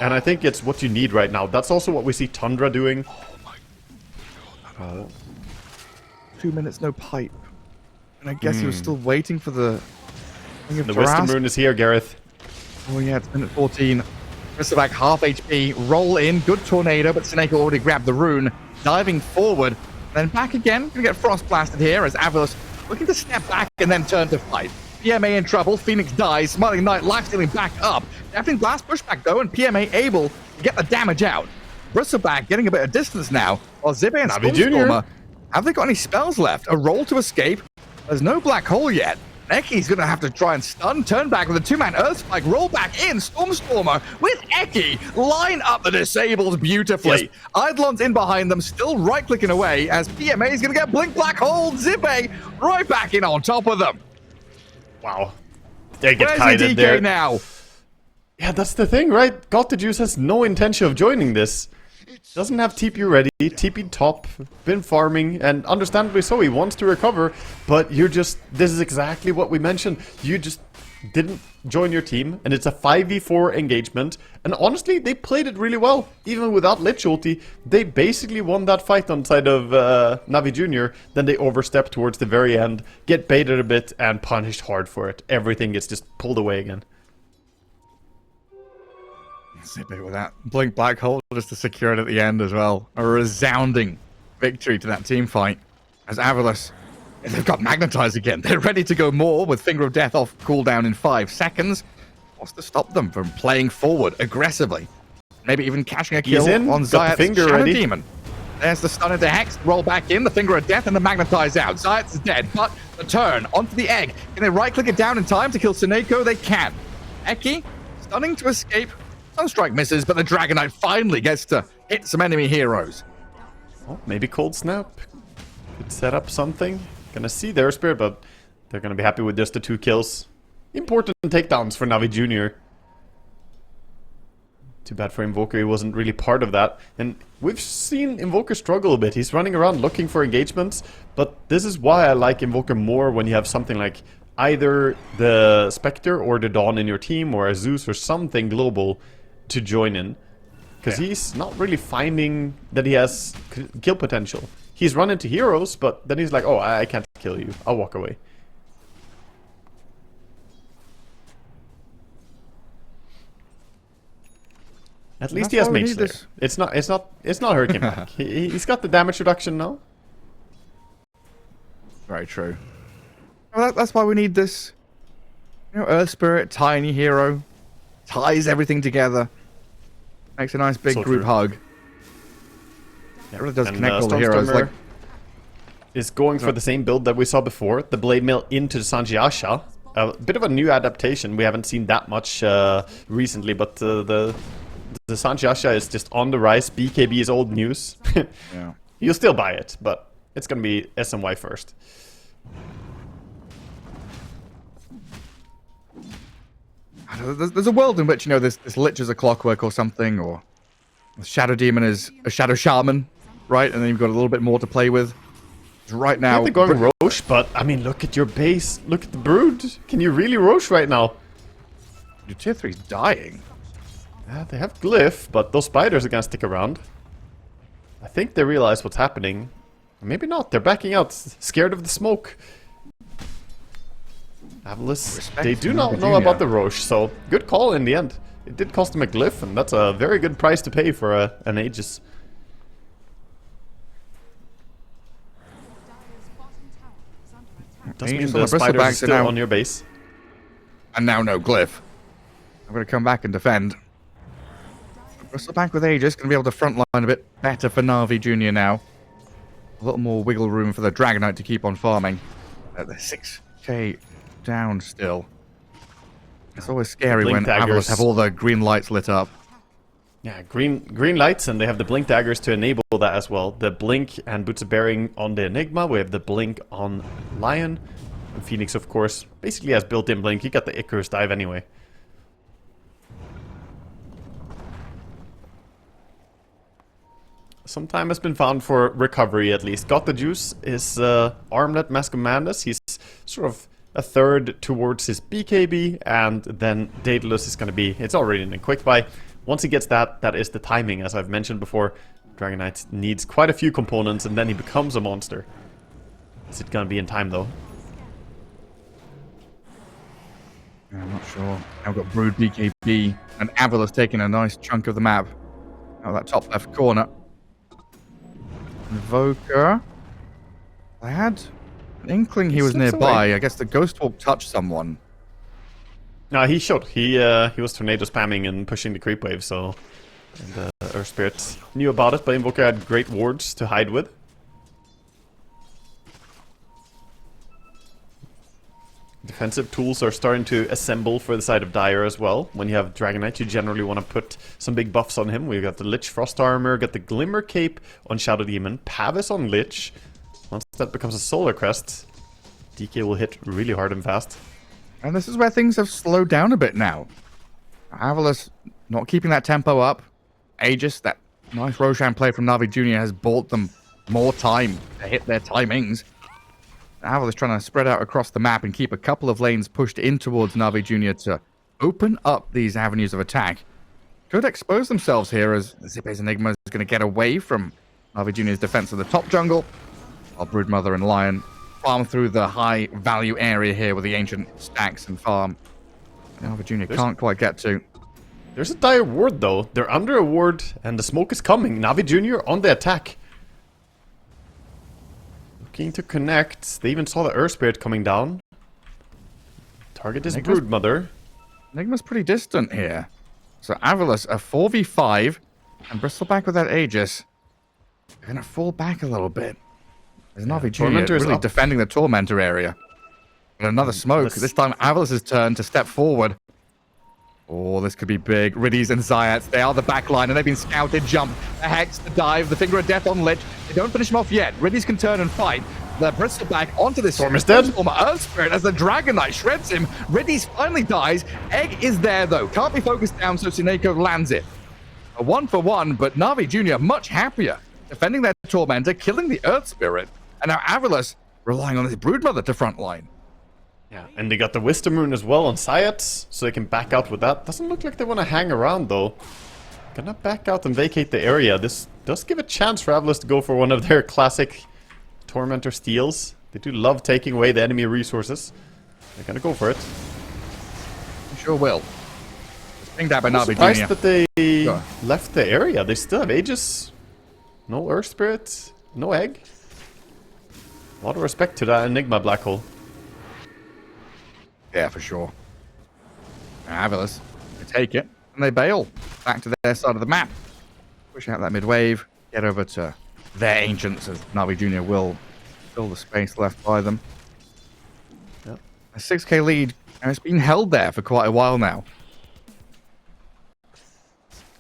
[SPEAKER 1] And I think it's what you need right now. That's also what we see Tundra doing.
[SPEAKER 2] Oh my god. 2 minutes, no pipe. And I guess he was still waiting for the...
[SPEAKER 1] The Wisdom Rune is here, Gareth.
[SPEAKER 2] Oh yeah, it's minute 14. Bristleback half HP, roll in, good tornado, but Seneko already grabbed the rune, diving forward, then back again. Gonna get frost blasted here as AVULUS looking to step back and then turn to fight. PMA in trouble, Phoenix dies, Smiling Knight life-stealing back up. Deafening Blast pushback though, and PMA able to get the damage out. Bristleback getting a bit of distance now, while Zippe and Stormstormer, have they got any spells left? A roll to escape? There's no black hole yet. Eki's going to have to try and stun, turn back with a 2-man Earth Spike, roll back in, Stormstormer with Eki, line up the disables beautifully. Yes. Eidolon's in behind them, still right-clicking away, as PMA is going to get Blink Black Hole, Zippe right back in on top of them.
[SPEAKER 1] Wow. They get
[SPEAKER 2] Where's
[SPEAKER 1] kited
[SPEAKER 2] DK
[SPEAKER 1] there.
[SPEAKER 2] now?
[SPEAKER 1] Yeah, that's the thing, right? God2Juice has no intention of joining this. Doesn't have TP ready, TP top, been farming, and understandably so, he wants to recover, but this is exactly what we mentioned. You just didn't join your team, and it's a 5v4 engagement, and honestly, they played it really well. Even without Lich ulti, they basically won that fight on the side of NAVI Junior, then they overstep towards the very end, get baited a bit, and punished hard for it. Everything gets just pulled away again.
[SPEAKER 2] Zippe with that Blink Black Hole just to secure it at the end as well. A resounding victory to that team fight. As AVULUS, they've got Magnetized again. They're ready to go more with Finger of Death off cooldown in 5 seconds. What's to stop them from playing forward aggressively? Maybe even catching a kill on Zayat's Shadow Demon. There's the stun into Hex, roll back in, the Finger of Death, and the Magnetize out. Zayat's dead, but the turn onto the egg. Can they right-click it down in time to kill Seneko? They can. Eki, stunning to escape. Sunstrike misses, but the Dragon Knight finally gets to hit some enemy heroes.
[SPEAKER 1] Oh, maybe Cold Snap could set up something. Gonna see their Spirit, but they're gonna be happy with just the 2 kills. Important takedowns for NAVI Junior. Too bad for Invoker, he wasn't really part of that. And we've seen Invoker struggle a bit. He's running around looking for engagements, but this is why I like Invoker more when you have something like either the Spectre or the Dawn in your team, or a Zeus or something global to join in, because he's not really finding that he has kill potential. He's run into heroes, but then he's like, oh, I can't kill you, I'll walk away. At least he has Mage Slayer. It's not Hurricane Pack. He's got the damage reduction now.
[SPEAKER 2] Very true. Well, that's why we need this. You know, Earth Spirit, tiny hero, ties everything together, makes a nice big group hug. It really does connect all the heroes. Like,
[SPEAKER 1] is going for the same build that we saw before, the Blade Mail into the Sanjiasha. A bit of a new adaptation. We haven't seen that much recently, but the Sanjiasha is just on the rise. BKB is old news.
[SPEAKER 2] Yeah.
[SPEAKER 1] You'll still buy it, but it's gonna be SMY first.
[SPEAKER 2] There's a world in which, you know, this Lich is a clockwork or something, or the Shadow Demon is a Shadow Shaman, right? And then you've got a little bit more to play with. Right now...
[SPEAKER 1] they're going Roche, but, I mean, look at your base. Look at the Brood. Can you really Roche right now?
[SPEAKER 2] Your tier 3's dying.
[SPEAKER 1] Yeah, they have Glyph, but those spiders are gonna stick around. I think they realize what's happening. Maybe not. They're backing out, scared of the smoke. AVULUS, they do not know about the Roche, so good call in the end. It did cost them a Glyph, and that's a very good price to pay for an Aegis. Does mean the spiders are still on your base.
[SPEAKER 2] And now no Glyph. I'm going to come back and defend. Bristleback with Aegis, going to be able to frontline a bit better for NAVI Jr. now. A little more wiggle room for the Dragonite to keep on farming. They're 6k down still. It's always scary when AVULUS have all the green lights lit up.
[SPEAKER 1] Yeah, green lights, and they have the blink daggers to enable that as well. The blink and Boots of Bearing on the Enigma. We have the blink on Lion. And Phoenix, of course, basically has built-in blink. You got the Icarus dive anyway. Some time has been found for recovery, at least. Got the Juice is Armlet Mask of Madness. He's sort of a third towards his BKB, and then Daedalus is going to be... It's already in a quick buy. Once he gets that, that is the timing, as I've mentioned before. Dragonite needs quite a few components, and then he becomes a monster. Is it going to be in time, though?
[SPEAKER 2] I'm not sure. Now we've got Brood BKB, and AVULUS taking a nice chunk of the map. Out that top left corner. Invoker. I had an inkling he was nearby. Away. I guess the Ghost Walk touched someone.
[SPEAKER 1] No, he showed. He was tornado spamming and pushing the creep wave, so the Earth Spirit knew about it, but Invoker had great wards to hide with. Defensive tools are starting to assemble for the side of Dire as well. When you have Dragonite, you generally want to put some big buffs on him. We've got the Lich Frost Armor, got the Glimmer Cape on Shadow Demon, Pavis on Lich. Once that becomes a Solar Crest, DK will hit really hard and fast.
[SPEAKER 2] And this is where things have slowed down a bit now. AVULUS not keeping that tempo up. Aegis, that nice Roshan play from NAVI Jr. has bought them more time to hit their timings. AVULUS trying to spread out across the map and keep a couple of lanes pushed in towards NAVI Jr. to open up these avenues of attack. Could expose themselves here as Zippy's Enigma is going to get away from NAVI Jr.'s defense of the top jungle. While Broodmother and Lion farm through the high value area here with the ancient stacks and farm. NAVI Jr. can't quite get to.
[SPEAKER 1] There's a dire ward though. They're under a ward and the smoke is coming. NAVI Jr. on the attack. Looking to connect. They even saw the Earth Spirit coming down. Target is Broodmother.
[SPEAKER 2] Enigma's pretty distant here. So AVULUS a 4v5 and Bristleback with that Aegis. They're going to fall back a little bit. There's NAVI Jr. really defending the Tormentor area. And another smoke. This time AVULUS' turn to step forward. Oh, this could be big. Riddies and Zayats, they are the backline, and they've been scouted. Jump, the Hex, the dive, the Finger of Death on Lich. They don't finish him off yet. Riddies can turn and fight. The Bristleback onto this
[SPEAKER 1] Storm is dead.
[SPEAKER 2] Earth Spirit as the Dragonite shreds him. Riddies finally dies. Egg is there, though. Can't be focused down, so Tsuneko lands it. A 1-for-1, but NAVI Jr. much happier. Defending their Tormentor, killing the Earth Spirit. And now AVULUS relying on his Broodmother to frontline.
[SPEAKER 1] Yeah, and they got the Wisdom Rune as well on Zayats, so they can back out with that. Doesn't look like they want to hang around, though. Gonna back out and vacate the area. This does give a chance for AVULUS to go for one of their classic Tormentor steals. They do love taking away the enemy resources. They're gonna go for it.
[SPEAKER 2] Sure will. Pinged out by NAVI
[SPEAKER 1] surprised
[SPEAKER 2] Jr.
[SPEAKER 1] that they left the area. They still have Aegis. No Earth Spirit. No Egg. A lot of respect to that Enigma Black Hole.
[SPEAKER 2] Yeah, for sure. AVULUS, they take it, and they bail back to their side of the map. Push out that mid-wave, get over to their Ancients, as NAVI Jr. will fill the space left by them.
[SPEAKER 1] Yep.
[SPEAKER 2] A 6k lead, and it's been held there for quite a while now.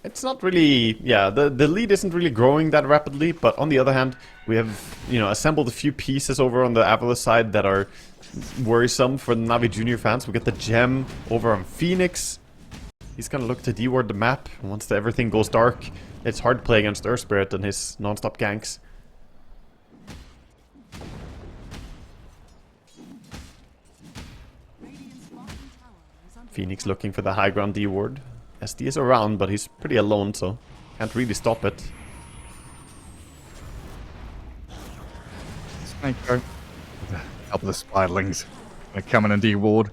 [SPEAKER 1] It's not really, yeah, the lead isn't really growing that rapidly, but on the other hand, we have, you know, assembled a few pieces over on the AVULUS side that are worrisome for the NAVI Jr. fans. We get the gem over on Phoenix. He's gonna look to deward the map, and once everything goes dark, It's hard to play against Earth Spirit and his non-stop ganks. Phoenix looking for the high ground D ward. SD is around, but he's pretty alone, so can't really stop it.
[SPEAKER 2] Snake go. Help of the spiderlings. Gonna come in and D ward.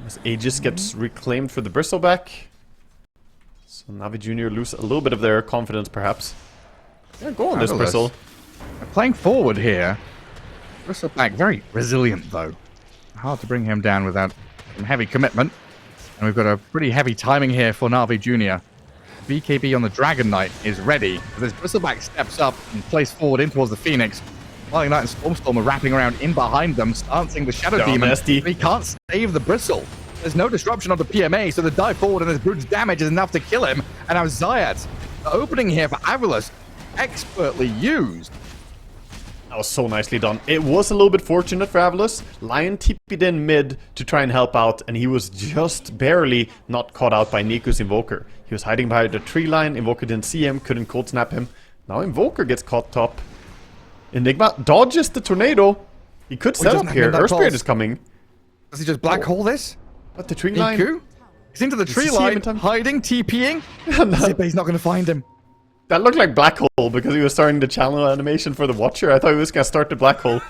[SPEAKER 1] As Aegis gets reclaimed for the Bristleback. So Navi Jr. lose a little bit of their confidence, perhaps. Yeah, go on this Bristle.
[SPEAKER 2] They're playing forward here. Bristleback very resilient, though. Hard to bring him down without some heavy commitment. And we've got a pretty heavy timing here for Navi Jr. BKB on the Dragon Knight is ready. As Bristleback steps up and plays forward in towards the Phoenix. Flying Knight and Stormstorm are wrapping around in behind them, stancing the Shadow Demon. He can't save the Bristle. There's no disruption of the PMA, so the dive forward and this Brute's damage is enough to kill him. And now Zayat, the opening here for AVULUS, expertly used.
[SPEAKER 1] That was so nicely done. It was a little bit fortunate for AVULUS. Lion TP'd in mid to try and help out, and he was just barely not caught out by Niku's Invoker. He was hiding behind the tree line. Invoker didn't see him, couldn't cold snap him. Now Invoker gets caught top. Enigma dodges the tornado. He could set up here. Earth Spirit is coming.
[SPEAKER 2] Does he just black hole this?
[SPEAKER 1] What, the tree line?
[SPEAKER 2] Niku? He's into the tree line, hiding, TPing. But he's not going to find him.
[SPEAKER 1] That looked like black hole because he was starting the channel animation for the Watcher. I thought he was going to start the black hole.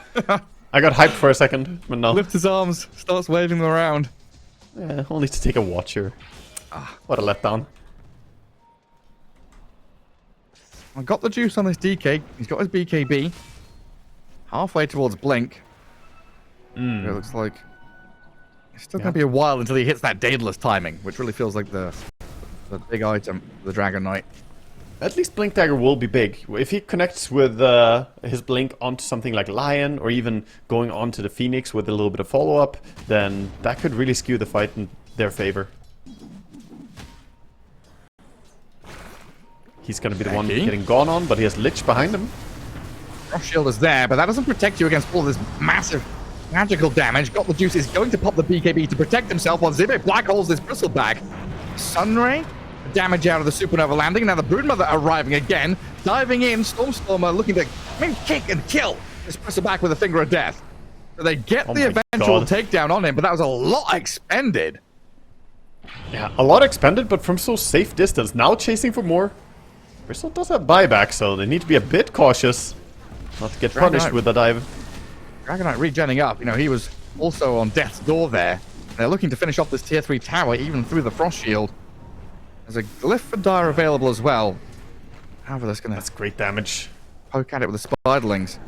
[SPEAKER 1] I got hyped for a second, but no.
[SPEAKER 2] Lifts his arms, starts waving them around.
[SPEAKER 1] Yeah, only to take a Watcher. What a letdown.
[SPEAKER 2] I got the juice on this DK. He's got his BKB. Halfway towards Blink. It looks like it's still going to be a while until he hits that Daedalus timing, which really feels like the big item, the Dragon Knight.
[SPEAKER 1] At least Blink Dagger will be big. If he connects with his Blink onto something like Lion, or even going onto the Phoenix with a little bit of follow-up, then that could really skew the fight in their favor. He's going to be the one getting gone on, but he has Lich behind him.
[SPEAKER 2] Frost Shield is there, but that doesn't protect you against all this massive magical damage. Got the juice, is going to pop the BKB to protect himself while Zibe black holes this Bristleback. Sunray, damage out of the Supernova landing. Now the Broodmother arriving again, diving in. Stormstormer looking to kick and kill this Bristleback with a finger of death. So they get the eventual takedown on him, but that was a lot expended.
[SPEAKER 1] Yeah, a lot expended, but from so safe distance. Now chasing for more. Bristle does have buyback, so they need to be a bit cautious not to get punished with the dive.
[SPEAKER 2] Dragon Knight regenning up. You know, he was also on death's door there. They're looking to finish off this tier 3 tower, even through the Frost Shield. There's a glyph for Dire available as well. However, that's
[SPEAKER 1] great damage.
[SPEAKER 2] Poke at it with the spiderlings.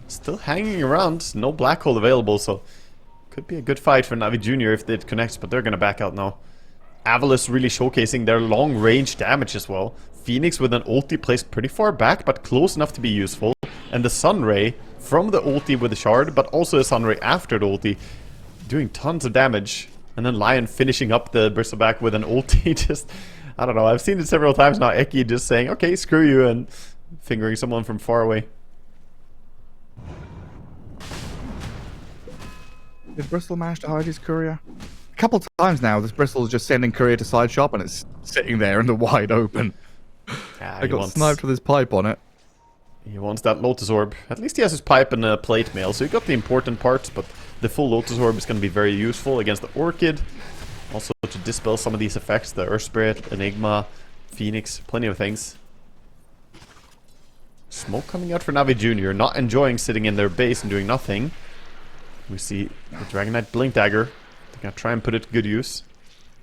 [SPEAKER 1] Still hanging around. No black hole available, so could be a good fight for Navi Jr. if it connects, but they're going to back out now. AVULUS really showcasing their long-range damage as well. Phoenix with an ulti placed pretty far back, but close enough to be useful. And the Sunray from the ulti with the shard, but also a Sunray after the ulti, doing tons of damage. And then Lion finishing up the Bristleback with an ulti. Just, I don't know, I've seen it several times now. Eki just saying, okay, screw you, and fingering someone from far away.
[SPEAKER 2] Did Bristle manage to hide his courier? A couple times now, this Bristle is just sending courier to side shop, and it's sitting there in the wide open.
[SPEAKER 1] Yeah,
[SPEAKER 2] I got sniped with his pipe on it.
[SPEAKER 1] He wants that Lotus Orb. At least he has his pipe and a plate mail, so he got the important parts, but the full Lotus Orb is going to be very useful against the Orchid. Also to dispel some of these effects, the Earth Spirit, Enigma, Phoenix, plenty of things. Smoke coming out for Navi Jr., not enjoying sitting in their base and doing nothing. We see the Dragon Knight Blink Dagger. They're going to try and put it to good use.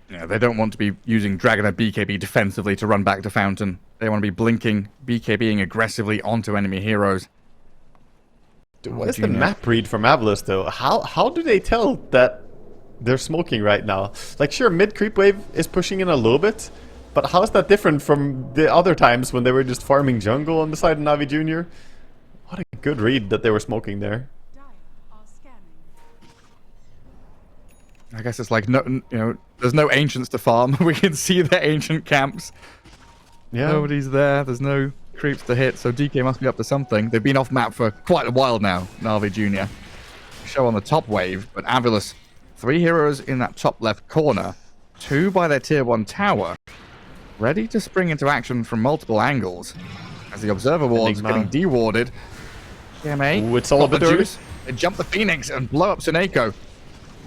[SPEAKER 2] Yeah, they don't want to be using Dragon Knight BKB defensively to run back to Fountain. They want to be blinking, BKBing aggressively onto enemy heroes.
[SPEAKER 1] Dude, what is the map read from AVULUS though? How do they tell that they're smoking right now? Like, sure, mid creep wave is pushing in a little bit, but how is that different from the other times when they were just farming jungle on the side of Navi Jr.? What a good read that they were smoking there.
[SPEAKER 2] I guess it's like, no, you know, there's no ancients to farm. We can see the ancient camps. Yeah. Nobody's there. There's no creeps to hit, so DK must be up to something. They've been off map for quite a while now, Navi Jr. Show on the top wave, but AVULUS, 3 heroes in that top left corner, 2 by their tier 1 tower. ready to spring into action from multiple angles. As the Observer Ward's getting de-warded. TMA.
[SPEAKER 1] Ooh, it's all a bit juice.
[SPEAKER 2] They jump the Phoenix and blow up Suneko.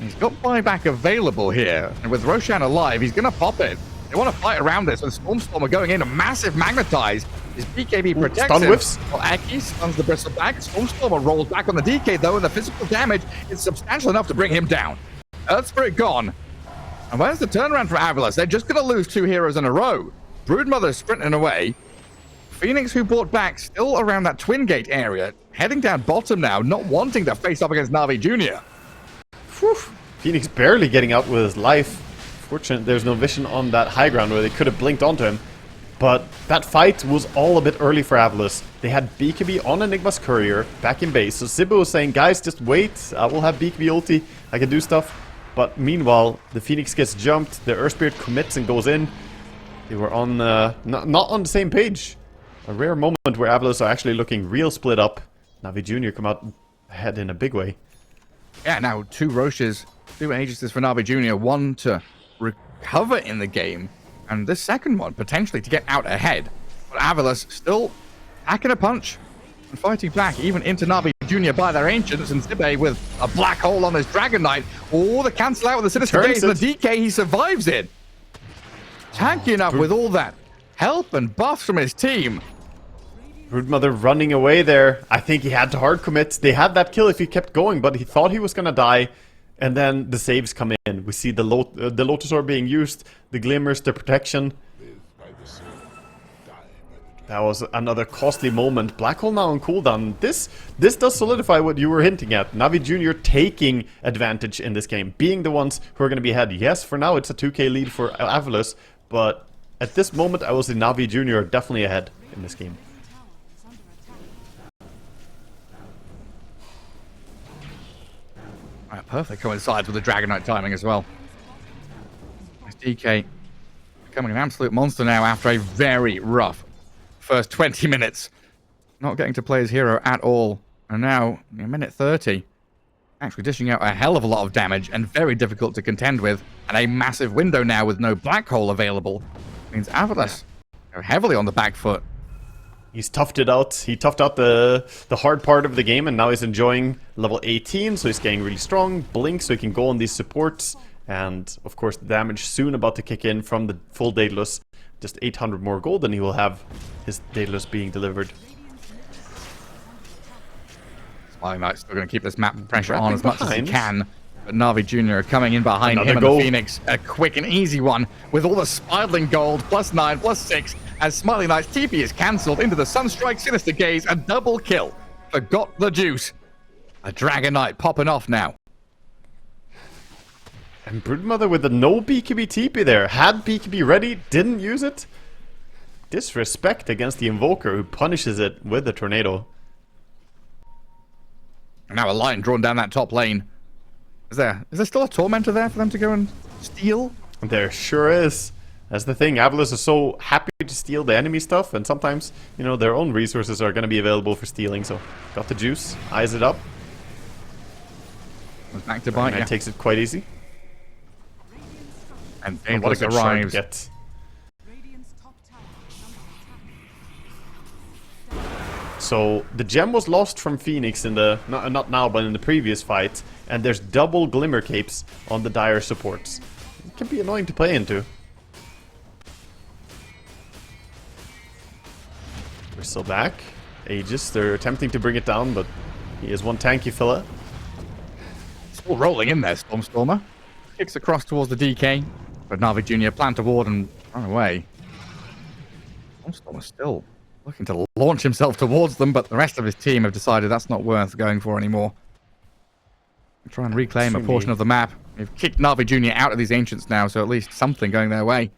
[SPEAKER 2] He's got buyback available here. And with Roshan alive, he's going to pop it. They want to fight around this. With Stormstormer going in, a massive magnetize. His BKB protects
[SPEAKER 1] stun
[SPEAKER 2] him.
[SPEAKER 1] whiffs.
[SPEAKER 2] Well, Aki stuns the Bristleback. Stormstormer rolls back on the DK, though, and the physical damage is substantial enough to bring him down. Earth Spirit gone. And where's the turnaround for AVULUS? They're just going to lose 2 heroes in a row. Broodmother sprinting away. Phoenix, who brought back, still around that Twin Gate area. Heading down bottom now, not wanting to face up against NAVI Jr.
[SPEAKER 1] Whew. Phoenix barely getting out with his life. Fortunate there's no vision on that high ground where they could have blinked onto him. But that fight was all a bit early for AVULUS. They had BKB on Enigma's courier back in base. So Sibbo was saying, guys, just wait. I will have BKB ulti. I can do stuff. But meanwhile, the Phoenix gets jumped. The Earth Spirit commits and goes in. They were on not on the same page. A rare moment where AVULUS are actually looking real split up. NAVI Jr. come out ahead in a big way.
[SPEAKER 2] Yeah, now 2 Roshes, 2 Aegises for NAVI Jr. 1 to recover in the game, and this second one potentially to get out ahead. But AVULUS still packing a punch and fighting back, even into NAVI Jr. by their ancients, and Zibe with a black hole on his Dragon Knight. Oh, the cancel out with the Sinister Gaze and the DK, he survives it. Tanky enough with all that help and buffs from his team.
[SPEAKER 1] Broodmother running away there. I think he had to hard commit. They had that kill if he kept going, but he thought he was gonna die. And then the saves come in. We see the Lotus Orb being used, the glimmers, the protection. That was another costly moment. Black Hole now on cooldown. This does solidify what you were hinting at. NAVI Jr. taking advantage in this game, being the ones who are going to be ahead. Yes, for now it's a 2k lead for AVULUS, but at this moment I will say NAVI Jr. definitely ahead in this game.
[SPEAKER 2] Right, perfect coincides with the Dragon Knight timing as well. This DK becoming an absolute monster now after a very rough first 20 minutes. Not getting to play his hero at all. And now, in minute 30, actually dishing out a hell of a lot of damage and very difficult to contend with. And a massive window now with no black hole available. Means AVULUS are heavily on the back foot.
[SPEAKER 1] He's toughed it out. He toughed out the hard part of the game, and now he's enjoying level 18, so he's getting really strong. Blink, so he can go on these supports. And, of course, the damage soon about to kick in from the full Daedalus. Just 800 more gold, and he will have his Daedalus being delivered.
[SPEAKER 2] Smiling Knight's still going to keep this map pressure on as much as he can. But NAVI Jr. coming in behind him and the Phoenix. A quick and easy one with all the spiraling gold, +9, +6. As Smiling Knight's TP is cancelled into the Sunstrike, Sinister Gaze, a double kill. Forgot the juice. A Dragon Knight popping off now.
[SPEAKER 1] And Broodmother with the no BKB TP there. Had BKB ready, didn't use it. Disrespect against the Invoker, who punishes it with the Tornado.
[SPEAKER 2] And now a line drawn down that top lane. Is there still a Tormentor there for them to go and steal?
[SPEAKER 1] There sure is. That's the thing. AVULUS is so happy to steal the enemy stuff, and sometimes, you know, their own resources are going to be available for stealing. So, got the juice, eyes it up.
[SPEAKER 2] Back to bite, yeah.
[SPEAKER 1] Takes it quite easy.
[SPEAKER 2] And Daedalus arrives.
[SPEAKER 1] So the gem was lost from Phoenix in the not now, but in the previous fight, and there's double glimmer capes on the dire supports. It can be annoying to play into. We're still back. Aegis, they're attempting to bring it down, but he is one tanky fella.
[SPEAKER 2] Still rolling in there, Stormstormer. Kicks across towards the DK, but NAVI Jr. plan to ward and run away. Stormstormer still looking to launch himself towards them, but the rest of his team have decided that's not worth going for anymore. Try and reclaim a portion of the map. They've kicked NAVI Jr. out of these Ancients now, so at least something going their way.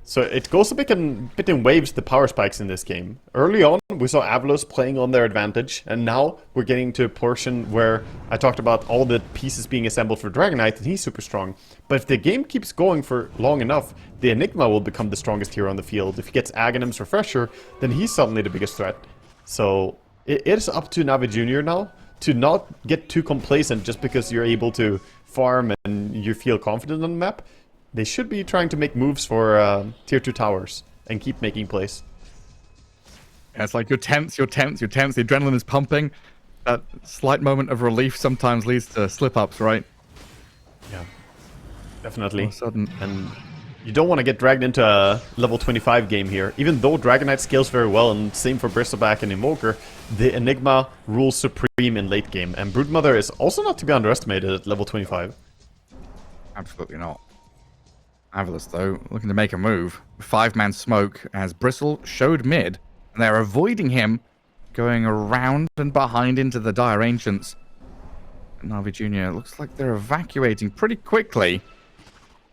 [SPEAKER 1] So it goes a bit in waves, the power spikes in this game. Early on, we saw AVULUS playing on their advantage, and now we're getting to a portion where I talked about all the pieces being assembled for Dragon Knight, and he's super strong. But if the game keeps going for long enough, the Enigma will become the strongest hero on the field. If he gets Aghanim's Refresher, then he's suddenly the biggest threat. So it is up to NAVI Jr. now to not get too complacent just because you're able to farm and you feel confident on the map. They should be trying to make moves for tier 2 towers and keep making plays.
[SPEAKER 2] Yeah, it's like you're tense, you're tense, you're tense. The adrenaline is pumping. That slight moment of relief sometimes leads to slip-ups, right?
[SPEAKER 1] Yeah, definitely.
[SPEAKER 2] All of a sudden.
[SPEAKER 1] And you don't want to get dragged into a level 25 game here. Even though Dragonite scales very well, and same for Bristleback and Invoker, the Enigma rules supreme in late game. And Broodmother is also not to be underestimated at level 25.
[SPEAKER 2] Absolutely not. AVULUS, though, looking to make a move. 5-man smoke as Bristle showed mid, and they're avoiding him, going around and behind into the Dire Ancients. NAVI Jr. looks like they're evacuating pretty quickly.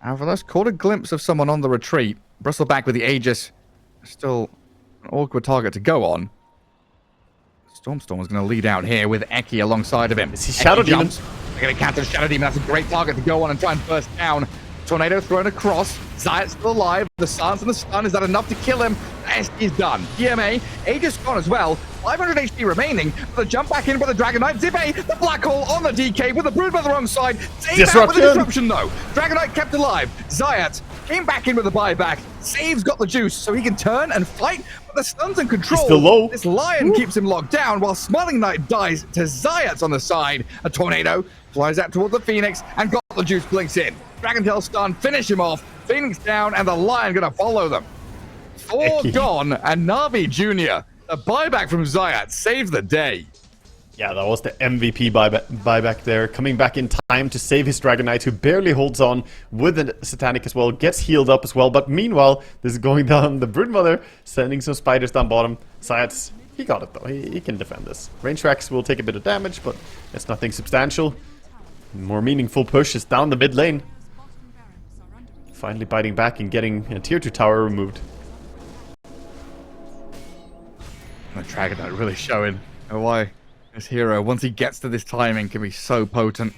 [SPEAKER 2] AVULUS caught a glimpse of someone on the retreat. Bristleback with the Aegis. Still an awkward target to go on. Stormstorm is going to lead out here with Eki alongside of him.
[SPEAKER 1] Is he Shadow Demon?
[SPEAKER 2] They're going to counter Shadow Demon. That's a great target to go on and try and burst down. Tornado thrown across. Zayat's still alive. The silence and the stun. Is that enough to kill him? He's done. DMA. Aegis gone as well. 500 HP remaining. The jump back in by the Dragonite. Zippe, the Black Hole on the DK with the Brood by the wrong side. Save out with the disruption though. Dragonite kept alive. Zayat came back in with the buyback. Save's got the juice so he can turn and fight. But the stun's in control.
[SPEAKER 1] He's still low.
[SPEAKER 2] This Lion keeps him locked down while Smiling Knight dies to Zayat on the side. A Tornado flies out towards the Phoenix and got the juice blinks in. Dragontail stun, finish him off. Phoenix down and the Lion gonna follow them. 4 gone and NAVI Jr. The buyback from Zayat saves the day.
[SPEAKER 1] Yeah, that was the MVP buyback there. Coming back in time to save his Dragonite, who barely holds on with the Satanic as well. Gets healed up as well. But meanwhile, this is going down. The Broodmother sending some spiders down bottom. Zayat's, he got it though. He can defend this. Range tracks will take a bit of damage, but it's nothing substantial. More meaningful push is down the mid lane. Finally biting back and getting a tier 2 tower removed.
[SPEAKER 2] The Dragonite really showing why this hero, once he gets to this timing, can be so potent.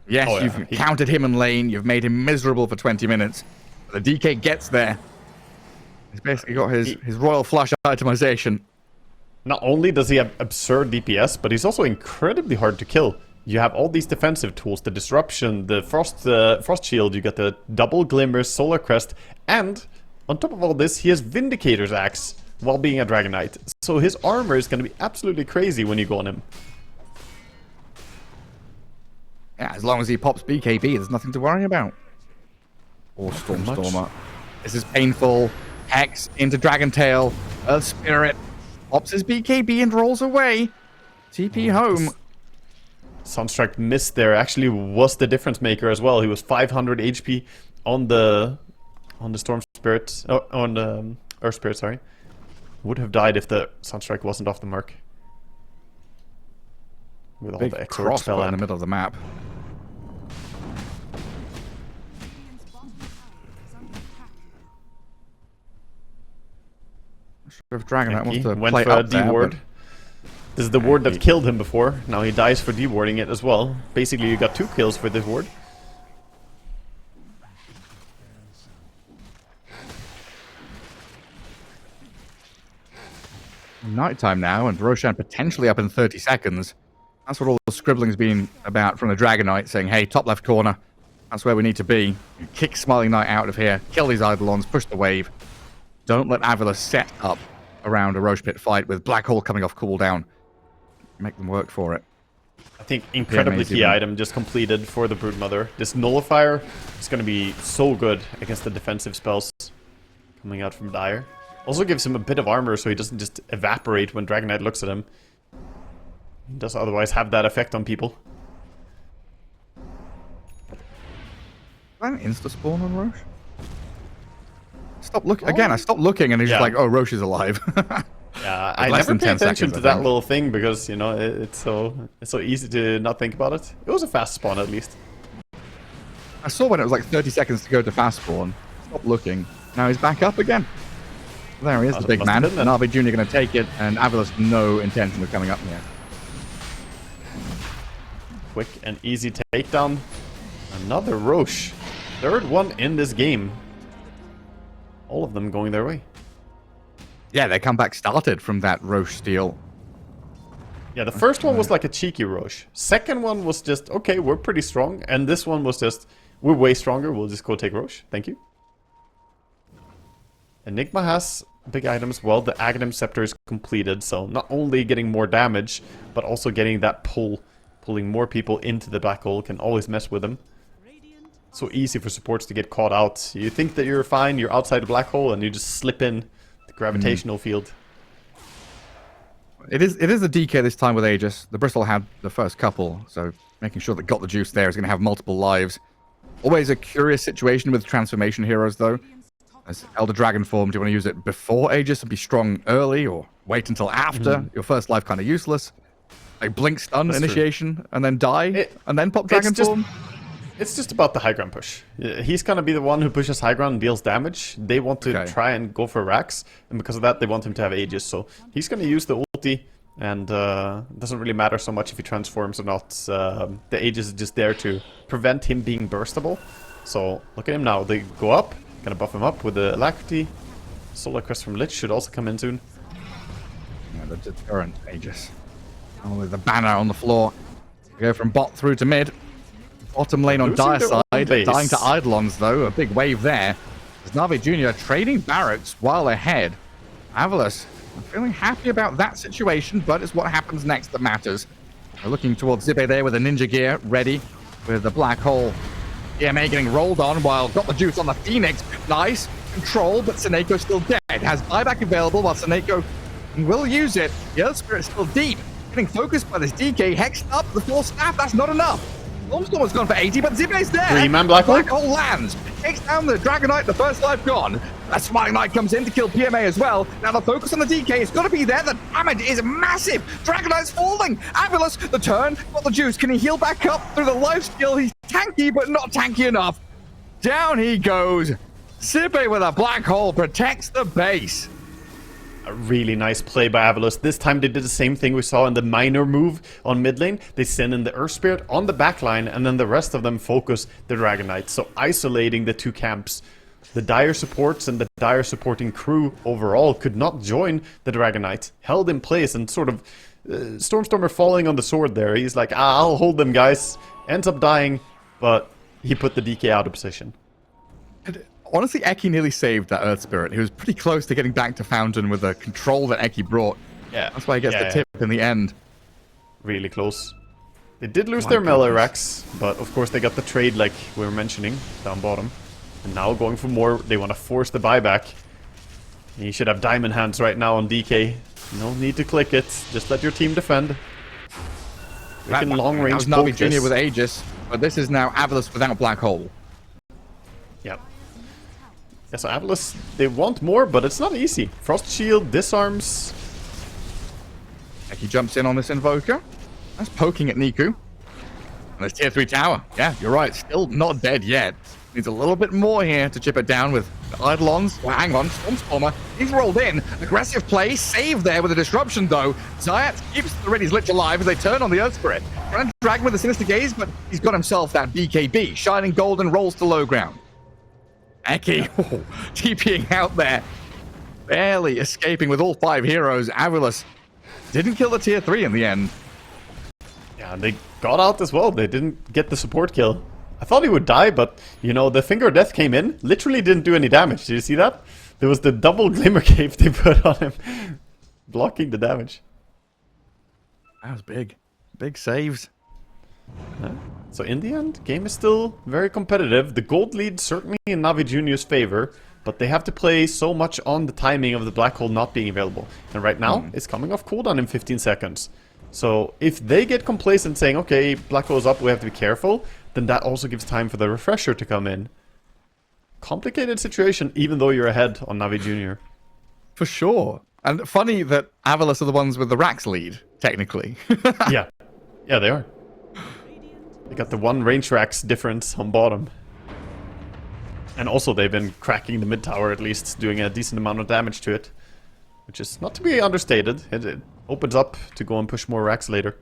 [SPEAKER 2] Yes, you've countered him in lane, you've made him miserable for 20 minutes. But the DK gets there. He's basically got his royal flush itemization.
[SPEAKER 1] Not only does he have absurd DPS, but he's also incredibly hard to kill. You have all these defensive tools, the Disruption, the Frost Shield, you got the Double Glimmer, Solar Crest, and on top of all this, he has Vindicator's Axe while being a Dragonite. So his armor is going to be absolutely crazy when you go on him.
[SPEAKER 2] Yeah, as long as he pops BKB, there's nothing to worry about. Or Stormstormer. This is painful. Hex into Dragontail. Earth Spirit pops his BKB and rolls away. TP home.
[SPEAKER 1] Sunstrike missed there. Actually was the difference maker as well. He was 500 HP on the Storm Spirit. Oh, on the Earth Spirit, sorry. Would have died if the Sunstrike wasn't off the mark. With all
[SPEAKER 2] big
[SPEAKER 1] the
[SPEAKER 2] crossbow in the middle of the map. If Dragonite wants to
[SPEAKER 1] went
[SPEAKER 2] play
[SPEAKER 1] for
[SPEAKER 2] up
[SPEAKER 1] a
[SPEAKER 2] there,
[SPEAKER 1] D-ward. This is the ward that killed him before. Now he dies for D-warding it as well. Basically, you got 2 kills for this ward.
[SPEAKER 2] Nighttime now, and Roshan potentially up in 30 seconds. That's what all the scribbling's been about from the Dragonite, saying, hey, top left corner, that's where we need to be. You kick Smiling Knight out of here, kill these Eidolons, push the wave. Don't let AVULUS set up around a Roche Pit fight with Black Hole coming off cooldown. Make them work for it.
[SPEAKER 1] I think incredibly key item just completed for the Broodmother. This Nullifier is going to be so good against the defensive spells coming out from Dire. Also gives him a bit of armor so he doesn't just evaporate when Dragonite looks at him. He does otherwise have that effect on people.
[SPEAKER 2] Is that an insta-spawn on Roche? Stop looking. Again, I stopped looking and he's just like, oh, Roche is alive.
[SPEAKER 1] Yeah, I never pay attention to that little thing because, you know, it's so easy to not think about it. It was a fast spawn at least.
[SPEAKER 2] I saw when it was like 30 seconds to go to fast spawn. Stop looking. Now he's back up again. There he is, the big man. NAVI Jr. going to take it, and AVULUS no intention of coming up here.
[SPEAKER 1] Quick and easy takedown. Another Roche. 3rd one in this game. All of them going their way.
[SPEAKER 2] Yeah, their comeback started from that Roche steal.
[SPEAKER 1] Yeah, the first one was like a cheeky Roche. Second one was just, okay, we're pretty strong. And this one was just, We're way stronger. We'll just go take Roche. Thank you. Enigma has big items. Well, the Aghanim Scepter is completed, so not only getting more damage, but also getting that pull. Pulling more people into the black hole can always mess with them. So easy for supports to get caught out. You think that you're fine, you're outside the black hole, and you just slip in the gravitational field.
[SPEAKER 2] It is a DK this time with Aegis. The Bristol had the first couple, so making sure that Got the Juice there is going to have multiple lives. Always a curious situation with transformation heroes, though. As Elder Dragon form, do you want to use it before Aegis and be strong early, or wait until after? Your first life kind of useless. Like blink stun initiation, and then die, and then pop Dragon form?
[SPEAKER 1] It's just about the high ground push. He's going to be the one who pushes high ground and deals damage. They want to try and go for Rax, and because of that, they want him to have Aegis. So he's going to use the ulti, and it doesn't really matter so much if he transforms or not. The Aegis is just there to prevent him being burstable. So look at him now. They go up, going to buff him up with the Alacrity. Solar Crest from Lich should also come in soon.
[SPEAKER 2] Yeah, the deterrent Aegis. Oh, with the banner on the floor. We go from bot through to mid. Bottom lane on Dire side, dying to Eidolons though, a big wave there. As Navi Jr. trading barracks while ahead. AVULUS, I'm feeling happy about that situation, but it's what happens next that matters. We're looking towards Zibe there with a ninja gear ready, with the black hole. EMA getting rolled on while Got the Juice on the Phoenix. Nice control, but Seneco's still dead. Has buyback available while Seneco will use it. The Earth Spirit's still deep. Getting focused by this DK, hexed up the full staff, that's not enough. Stormstorm has gone for 80, but Zibe's there.
[SPEAKER 1] 3-man black
[SPEAKER 2] hole lands. Takes down the Dragonite, the first life gone. That Smiling Knight comes in to kill PMA as well. Now the focus on the DK is got to be there. The damage is massive. Dragonite's falling. AVULUS, the turn. Got the Juice. Can he heal back up through the life steal? He's tanky, but not tanky enough. Down he goes. Zibe with a black hole protects the base.
[SPEAKER 1] A really nice play by AVULUS. This time they did the same thing we saw in the minor move on mid lane. They send in the Earth Spirit on the back line, and then the rest of them focus the Dragonite. So isolating the two camps. The Dire supports and the Dire supporting crew overall could not join the Dragonite. Held in place and sort of... Stormstormer falling on the sword there. He's like, I'll hold them, guys. Ends up dying, but he put the DK out of position.
[SPEAKER 2] Honestly, Eki nearly saved that Earth Spirit. He was pretty close to getting back to Fountain with the control that Eki brought.
[SPEAKER 1] Yeah.
[SPEAKER 2] That's why he gets the tip in the end.
[SPEAKER 1] Really close. They did lose their melee racks, but of course they got the trade like we were mentioning down bottom. And now going for more, they want to force the buyback. You should have diamond hands right now on DK. No need to click it. Just let your team defend. We can long range
[SPEAKER 2] that was Navi Jr. with Aegis, but this is now AVULUS without Black Hole.
[SPEAKER 1] Yep. Yeah, so AVULUS, they want more, but it's not easy. Frost Shield, disarms.
[SPEAKER 2] Eki jumps in on this Invoker. That's poking at Niku. And there's tier 3 tower. Yeah, you're right. Still not dead yet. Needs a little bit more here to chip it down with Eidolons. Well, hang on. Stormstormer. He's rolled in. Aggressive play. Save there with a disruption, though. Zayat keeps the Reddy's Lich alive as they turn on the Earth Spirit. Trying to drag him with a Sinister Gaze, but he's got himself that BKB. Shining Golden rolls to low ground. Eki, TPing out there. Barely escaping with all 5 heroes. AVULUS didn't kill the tier 3 in the end.
[SPEAKER 1] Yeah, and they got out as well. They didn't get the support kill. I thought he would die, but, you know, the Finger of Death came in. Literally didn't do any damage. Did you see that? There was the double Glimmer Cave they put on him. Blocking the damage.
[SPEAKER 2] That was big. Big saves.
[SPEAKER 1] So in the end, game is still very competitive. The gold lead certainly in Navi Jr.'s favor, but they have to play so much on the timing of the black hole not being available. And right now, it's coming off cooldown in 15 seconds. So if they get complacent saying, okay, black hole's up, we have to be careful, then that also gives time for the refresher to come in. Complicated situation, even though you're ahead on Navi Jr.
[SPEAKER 2] For sure. And funny that AVULUS are the ones with the Rax lead, technically.
[SPEAKER 1] Yeah. Yeah, they are. They got the 1 range Rax difference on bottom. And also they've been cracking the mid tower at least, doing a decent amount of damage to it. Which is not to be understated. It opens up to go and push more Rax later.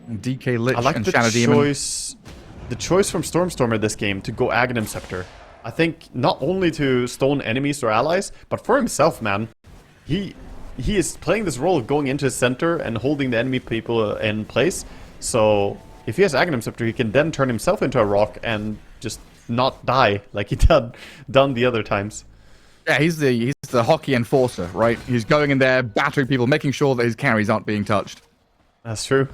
[SPEAKER 2] DK Lich
[SPEAKER 1] I like
[SPEAKER 2] and
[SPEAKER 1] the choice from Stormstormer this game to go Aghanim Scepter. I think not only to stone enemies or allies, but for himself, man. He is playing this role of going into his center and holding the enemy people in place. So if he has Aghanim Scepter, he can then turn himself into a rock and just not die like he done the other times.
[SPEAKER 2] Yeah, he's the hockey enforcer, right? He's going in there, battering people, making sure that his carries aren't being touched.
[SPEAKER 1] That's true.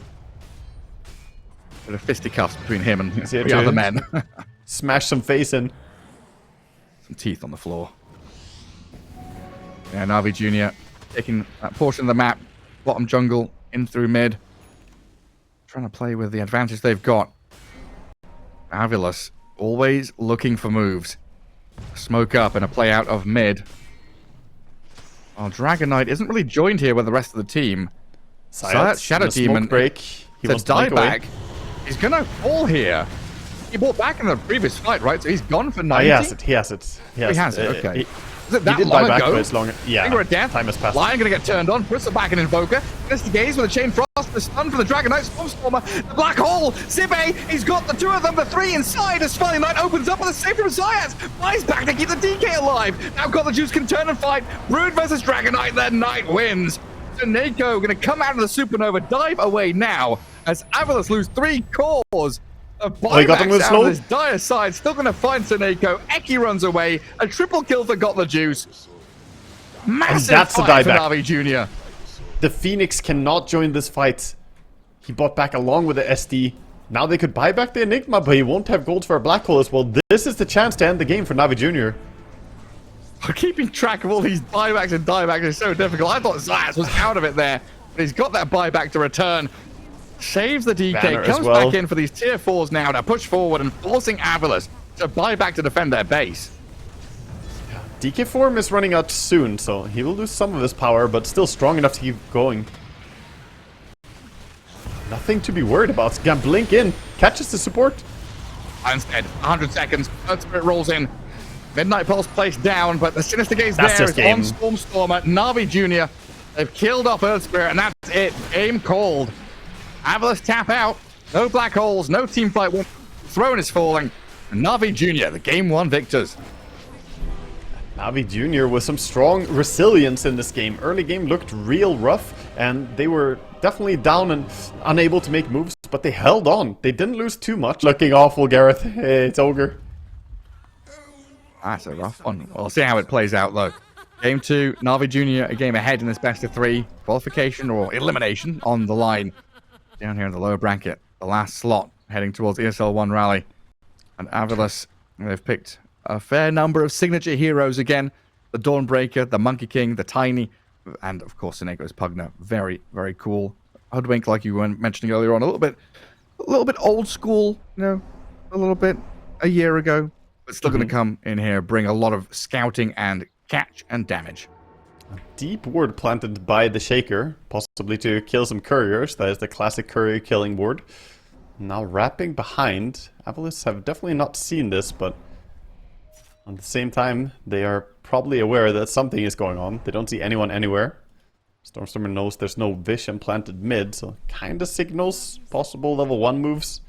[SPEAKER 2] Bit of fisticuffs between him and the other men.
[SPEAKER 1] Smash some face in.
[SPEAKER 2] Some teeth on the floor. Yeah, NAVI Jr. taking that portion of the map, bottom jungle, in through mid. Trying to play with the advantage they've got. AVULUS always looking for moves. Smoke up and a play out of mid. While Dragon Knight isn't really joined here with the rest of the team.
[SPEAKER 1] Zayat,
[SPEAKER 2] Shadow Demon
[SPEAKER 1] break. He wants to
[SPEAKER 2] die
[SPEAKER 1] away.
[SPEAKER 2] back. He's gonna fall here. He bought back in the previous fight, right? So he's gone for 90.
[SPEAKER 1] He has it. He has it.
[SPEAKER 2] He has it. Okay. Is it that
[SPEAKER 1] he did
[SPEAKER 2] long
[SPEAKER 1] buy back,
[SPEAKER 2] ago?
[SPEAKER 1] but it's longer. Yeah.
[SPEAKER 2] Finger of Death.
[SPEAKER 1] Time has passed.
[SPEAKER 2] Lion gonna get turned on. Bristle back in Invoker. Misty Gaze with a Chain Frost. The stun for the Dragon Knight. Stormstormer. The Black Hole. Sibe. He's got the two of them. The three inside. As Smiling Knight opens up with a save from Zayat. Flies back to keep the DK alive. Now Got the Juice can turn and fight. Brood versus Dragon Knight. Then Knight wins. So Nako gonna come out of the Supernova. Dive away now. As AVULUS lose 3 cores.
[SPEAKER 1] He got the move slow.
[SPEAKER 2] This dire side, still going to find Seneko. Eki runs away. A triple kill for Got the Juice. Massive
[SPEAKER 1] that's
[SPEAKER 2] fight
[SPEAKER 1] the
[SPEAKER 2] for
[SPEAKER 1] dieback.
[SPEAKER 2] NAVI Jr.
[SPEAKER 1] The Phoenix cannot join this fight. He bought back along with the SD. Now they could buy back the Enigma, but he won't have gold for a Black Hole as well. This is the chance to end the game for NAVI Jr.
[SPEAKER 2] Keeping track of all these buybacks and diebacks is so difficult. I thought Zayas was out of it there, but he's got that buyback to return. Saves the DK,
[SPEAKER 1] Banner
[SPEAKER 2] comes
[SPEAKER 1] well.
[SPEAKER 2] back in for these tier 4s now to push forward and forcing AVULUS to buy back to defend their base.
[SPEAKER 1] DK form is running out soon, so he will lose some of his power, but still strong enough to keep going. Nothing to be worried about. Gonna blink in, catches the support.
[SPEAKER 2] Instead, 100 seconds, Earth Spirit rolls in. Midnight Pulse placed down, but the Sinister Gaze
[SPEAKER 1] That's
[SPEAKER 2] there
[SPEAKER 1] just
[SPEAKER 2] is
[SPEAKER 1] game.
[SPEAKER 2] on Stormstormer. NAVI Jr. They've killed off Earth Spirit, and that's it. Game called. AVULUS tap out. No black holes, no team fight. Throne is falling. And NAVI Jr., the game 1 victors.
[SPEAKER 1] NAVI Jr. with some strong resilience in this game. Early game looked real rough, and they were definitely down and unable to make moves, but they held on. They didn't lose too much. Looking awful, Gareth. Hey, it's Ogre.
[SPEAKER 2] That's a rough one. We'll see how it plays out, though. Game 2, NAVI Jr. a game ahead in this best of 3. Qualification or elimination on the line. Down here in the lower bracket, the last slot, heading towards ESL One Raleigh. And AVULUS, they've picked a fair number of signature heroes again. The Dawnbreaker, the Monkey King, the Tiny, and of course Seneco's Pugna. Very, very cool. Hoodwink, like you were mentioning earlier on, a little bit old school, you know, a little bit a year ago. But still going to come in here, bring a lot of scouting and catch and damage.
[SPEAKER 1] Deep ward planted by the Shaker, possibly to kill some couriers. That is the classic courier killing ward. Now wrapping behind. AVULUS have definitely not seen this, but at the same time, they are probably aware that something is going on. They don't see anyone anywhere. Stormstormer knows there's no vision planted mid, so kind of signals possible level 1 moves.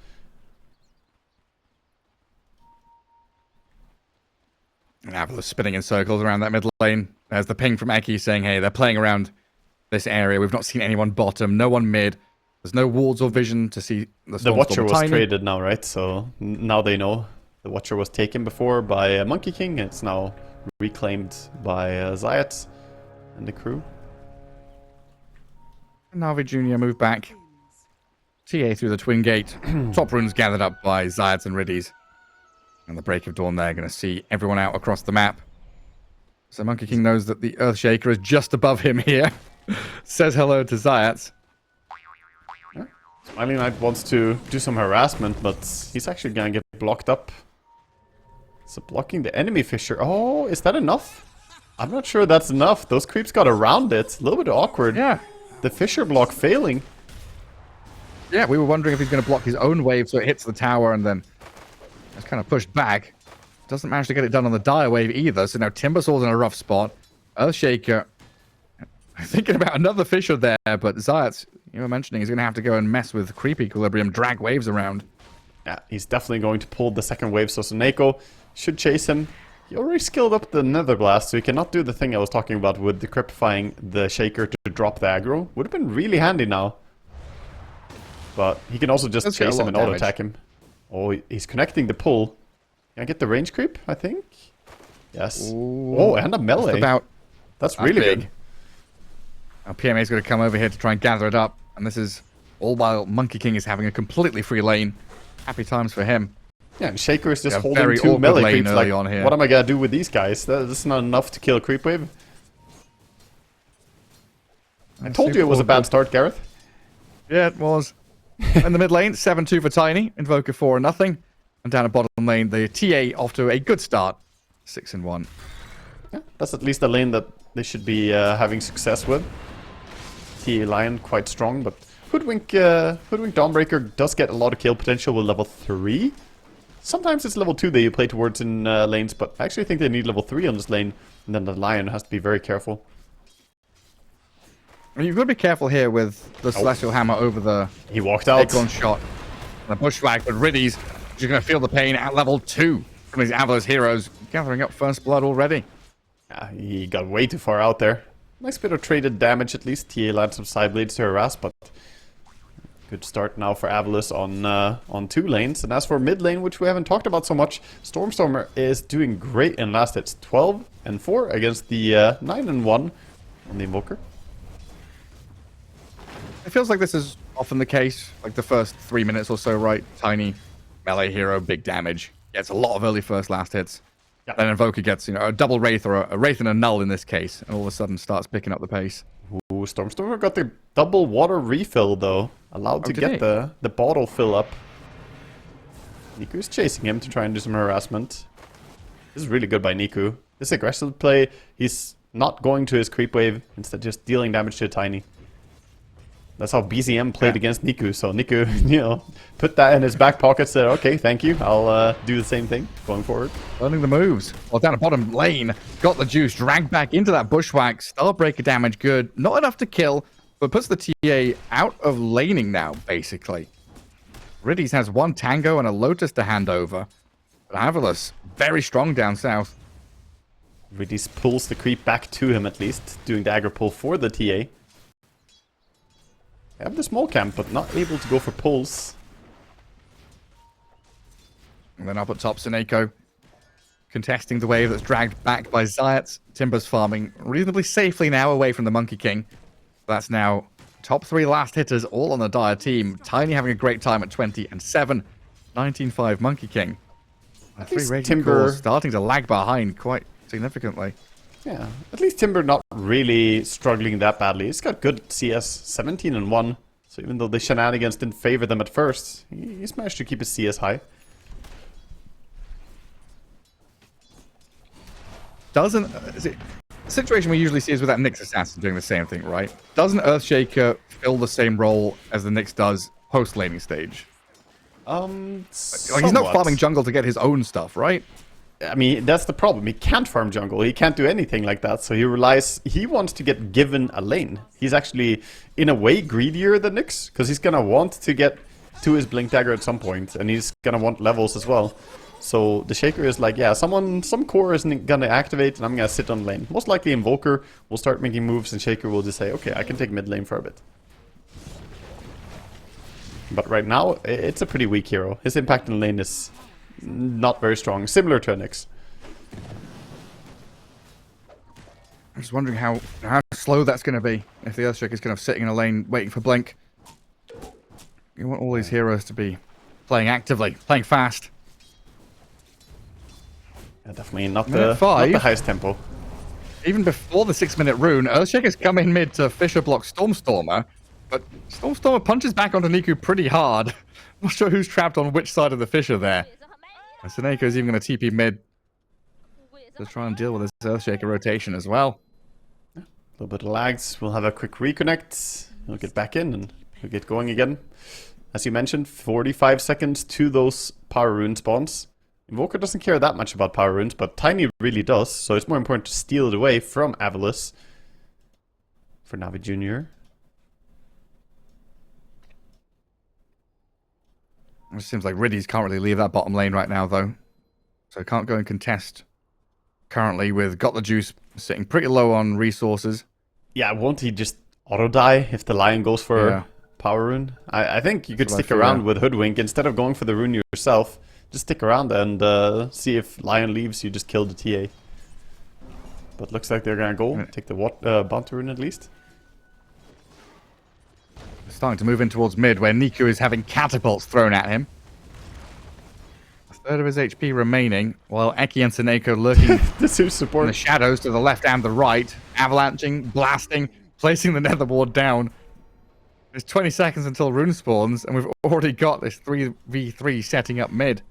[SPEAKER 2] And AVULUS spinning in circles around that mid lane. There's the ping from Eki saying, hey, they're playing around this area. We've not seen anyone bottom, no one mid. There's no wards or vision to see the
[SPEAKER 1] Watcher was
[SPEAKER 2] Tiny.
[SPEAKER 1] traded now, right? So now they know. The Watcher was taken before by Monkey King. It's now reclaimed by Zayat and the crew.
[SPEAKER 2] NAVI Jr. moved back. TA through the Twin Gate. Top runes gathered up by Zayat and Riddies. And the Break of Dawn there, going to see everyone out across the map. So Monkey King knows that the Earthshaker is just above him here. Says hello to Zayat.
[SPEAKER 1] Smiling Knight wants to do some harassment, but he's actually going to get blocked up. So blocking the enemy Fisher. Oh, is that enough? I'm not sure that's enough. Those creeps got around it. A little bit awkward.
[SPEAKER 2] Yeah.
[SPEAKER 1] The Fisher block failing.
[SPEAKER 2] Yeah, we were wondering if he's going to block his own wave so it hits the tower and then it's kind of pushed back. Doesn't manage to get it done on the dire wave either, so now Timbersaw's in a rough spot. Earthshaker thinking about another Fisher there, but Zayat, you were mentioning, he's going to have to go and mess with creep equilibrium, drag waves around.
[SPEAKER 1] Yeah, he's definitely going to pull the second wave, so Seneko should chase him. He already skilled up the Nether Blast, so he cannot do the thing I was talking about with decryptifying the Shaker to drop the aggro. Would have been really handy now. But he can also just chase him and auto-attack him. Oh, he's connecting the pull. Can I get the range creep, I think? Yes.
[SPEAKER 2] Ooh,
[SPEAKER 1] oh, and a melee. That's really big.
[SPEAKER 2] Now PMA's going to come over here to try and gather it up. And this is all while Monkey King is having a completely free lane. Happy times for him.
[SPEAKER 1] Yeah, and Shaker is just holding 2 melee creeps. Like, on here. What am I going to do with these guys? That's not enough to kill a creep wave. I told you it was a bad start, Gareth.
[SPEAKER 2] Yeah, it was. In the mid lane, 7-2 for Tiny. Invoker 4-0. And down at bottom lane, the TA off to a good start. 6-1.
[SPEAKER 1] Yeah, that's at least a lane that they should be having success with. TA Lion quite strong, but Hoodwink Dawnbreaker does get a lot of kill potential with level 3. Sometimes it's level 2 that you play towards in lanes, but I actually think they need level 3 on this lane. And then the Lion has to be very careful.
[SPEAKER 2] I mean, you've got to be careful here with the Celestial Hammer over the...
[SPEAKER 1] He walked out.
[SPEAKER 2] Acorn shot. And the Bushwhack, but Riddy's just going to feel the pain at level 2. Some of these AVULUS heroes gathering up first blood already.
[SPEAKER 1] Yeah, he got way too far out there. Nice bit of traded damage at least. TA lands some side blades to harass, but... Good start now for AVULUS on 2 lanes. And as for mid lane, which we haven't talked about so much, Stormstormer is doing great in last hits. 12-4 against the 9-1 on the Invoker.
[SPEAKER 2] It feels like this is often the case. Like the first 3 minutes or so, right? Tiny, melee hero, big damage. Gets a lot of early first last hits. Yeah. Then Invoker gets, a double Wraith or a Wraith and a Null in this case. And all of a sudden starts picking up the pace.
[SPEAKER 1] Ooh, Stormstormer got the double water refill though. Allowed to get the bottle fill up. Niku's chasing him to try and do some harassment. This is really good by Niku. This aggressive play, he's not going to his creep wave, instead just dealing damage to a Tiny. That's how BZM played against Niku, so Niku, put that in his back pocket, said, okay, thank you, I'll do the same thing going forward.
[SPEAKER 2] Learning the moves. Well, down at bottom lane, got the juice, dragged back into that Bushwhack, Starbreaker damage good, not enough to kill, but puts the TA out of laning now, basically. Riddy's has 1 Tango and a Lotus to hand over, but AVULUS, very strong down south.
[SPEAKER 1] Riddy's pulls the creep back to him at least, doing the aggro pull for the TA. They have the small camp, but not able to go for pulls.
[SPEAKER 2] And then up at top, Seneko contesting the wave that's dragged back by Zayats. Timber's farming reasonably safely now away from the Monkey King. That's now top 3 last hitters all on the Dire team. Tiny having a great time at 20-7. 19-5 Monkey King.
[SPEAKER 1] At least
[SPEAKER 2] Timber starting to lag behind quite significantly.
[SPEAKER 1] Yeah, at least Timber not really struggling that badly. He's got good CS, 17-1. So even though the shenanigans didn't favor them at first, he's managed to keep his CS high.
[SPEAKER 2] The situation we usually see is with that Nyx assassin doing the same thing, right? Doesn't Earthshaker fill the same role as the Nyx does post laning stage? Like he's not farming jungle to get his own stuff, right?
[SPEAKER 1] I mean, that's the problem. He can't farm jungle. He can't do anything like that. So he wants to get given a lane. He's actually, in a way, greedier than Nyx, because he's going to want to get to his Blink Dagger at some point, and he's going to want levels as well. So the Shaker is like, yeah, some core isn't going to activate, and I'm going to sit on lane. Most likely Invoker will start making moves, and Shaker will just say, okay, I can take mid lane for a bit. But right now, it's a pretty weak hero. His impact in lane is not very strong, similar to Nyx.
[SPEAKER 2] I'm just wondering how slow that's going to be if the Earthshaker is kind of sitting in a lane waiting for Blink. You want all these heroes to be playing actively, playing fast.
[SPEAKER 1] Yeah, definitely not the highest tempo.
[SPEAKER 2] Even before the 6-minute rune, Earthshaker's come in mid to Fisher block Stormstormer, but Stormstormer punches back onto Niku pretty hard. Not sure who's trapped on which side of the Fisher there. And Seneco's even going to TP mid to try and deal with this Earthshaker rotation as well.
[SPEAKER 1] A little bit of lags. We'll have a quick reconnect. We'll get back in and we'll get going again. As you mentioned, 45 seconds to those power rune spawns. Invoker doesn't care that much about power runes, but Tiny really does, so it's more important to steal it away from AVULUS for NAVI Jr.
[SPEAKER 2] It seems like Riddy's can't really leave that bottom lane right now, though. So can't go and contest currently with Got the Juice sitting pretty low on resources.
[SPEAKER 1] Yeah, won't he just auto-die if the Lion goes for power rune. I think you could stick around with Hoodwink instead of going for the rune yourself. Just stick around and see if Lion leaves, you just kill the TA. But looks like they're gonna go. Take the bounty rune at least.
[SPEAKER 2] Starting to move in towards mid, where Niku is having catapults thrown at him. A third of his HP remaining, while Eki and Seneko lurking
[SPEAKER 1] support
[SPEAKER 2] in the shadows to the left and the right, avalanching, blasting, placing the nether ward down. There's 20 seconds until rune spawns, and we've already got this 3v3 setting up mid.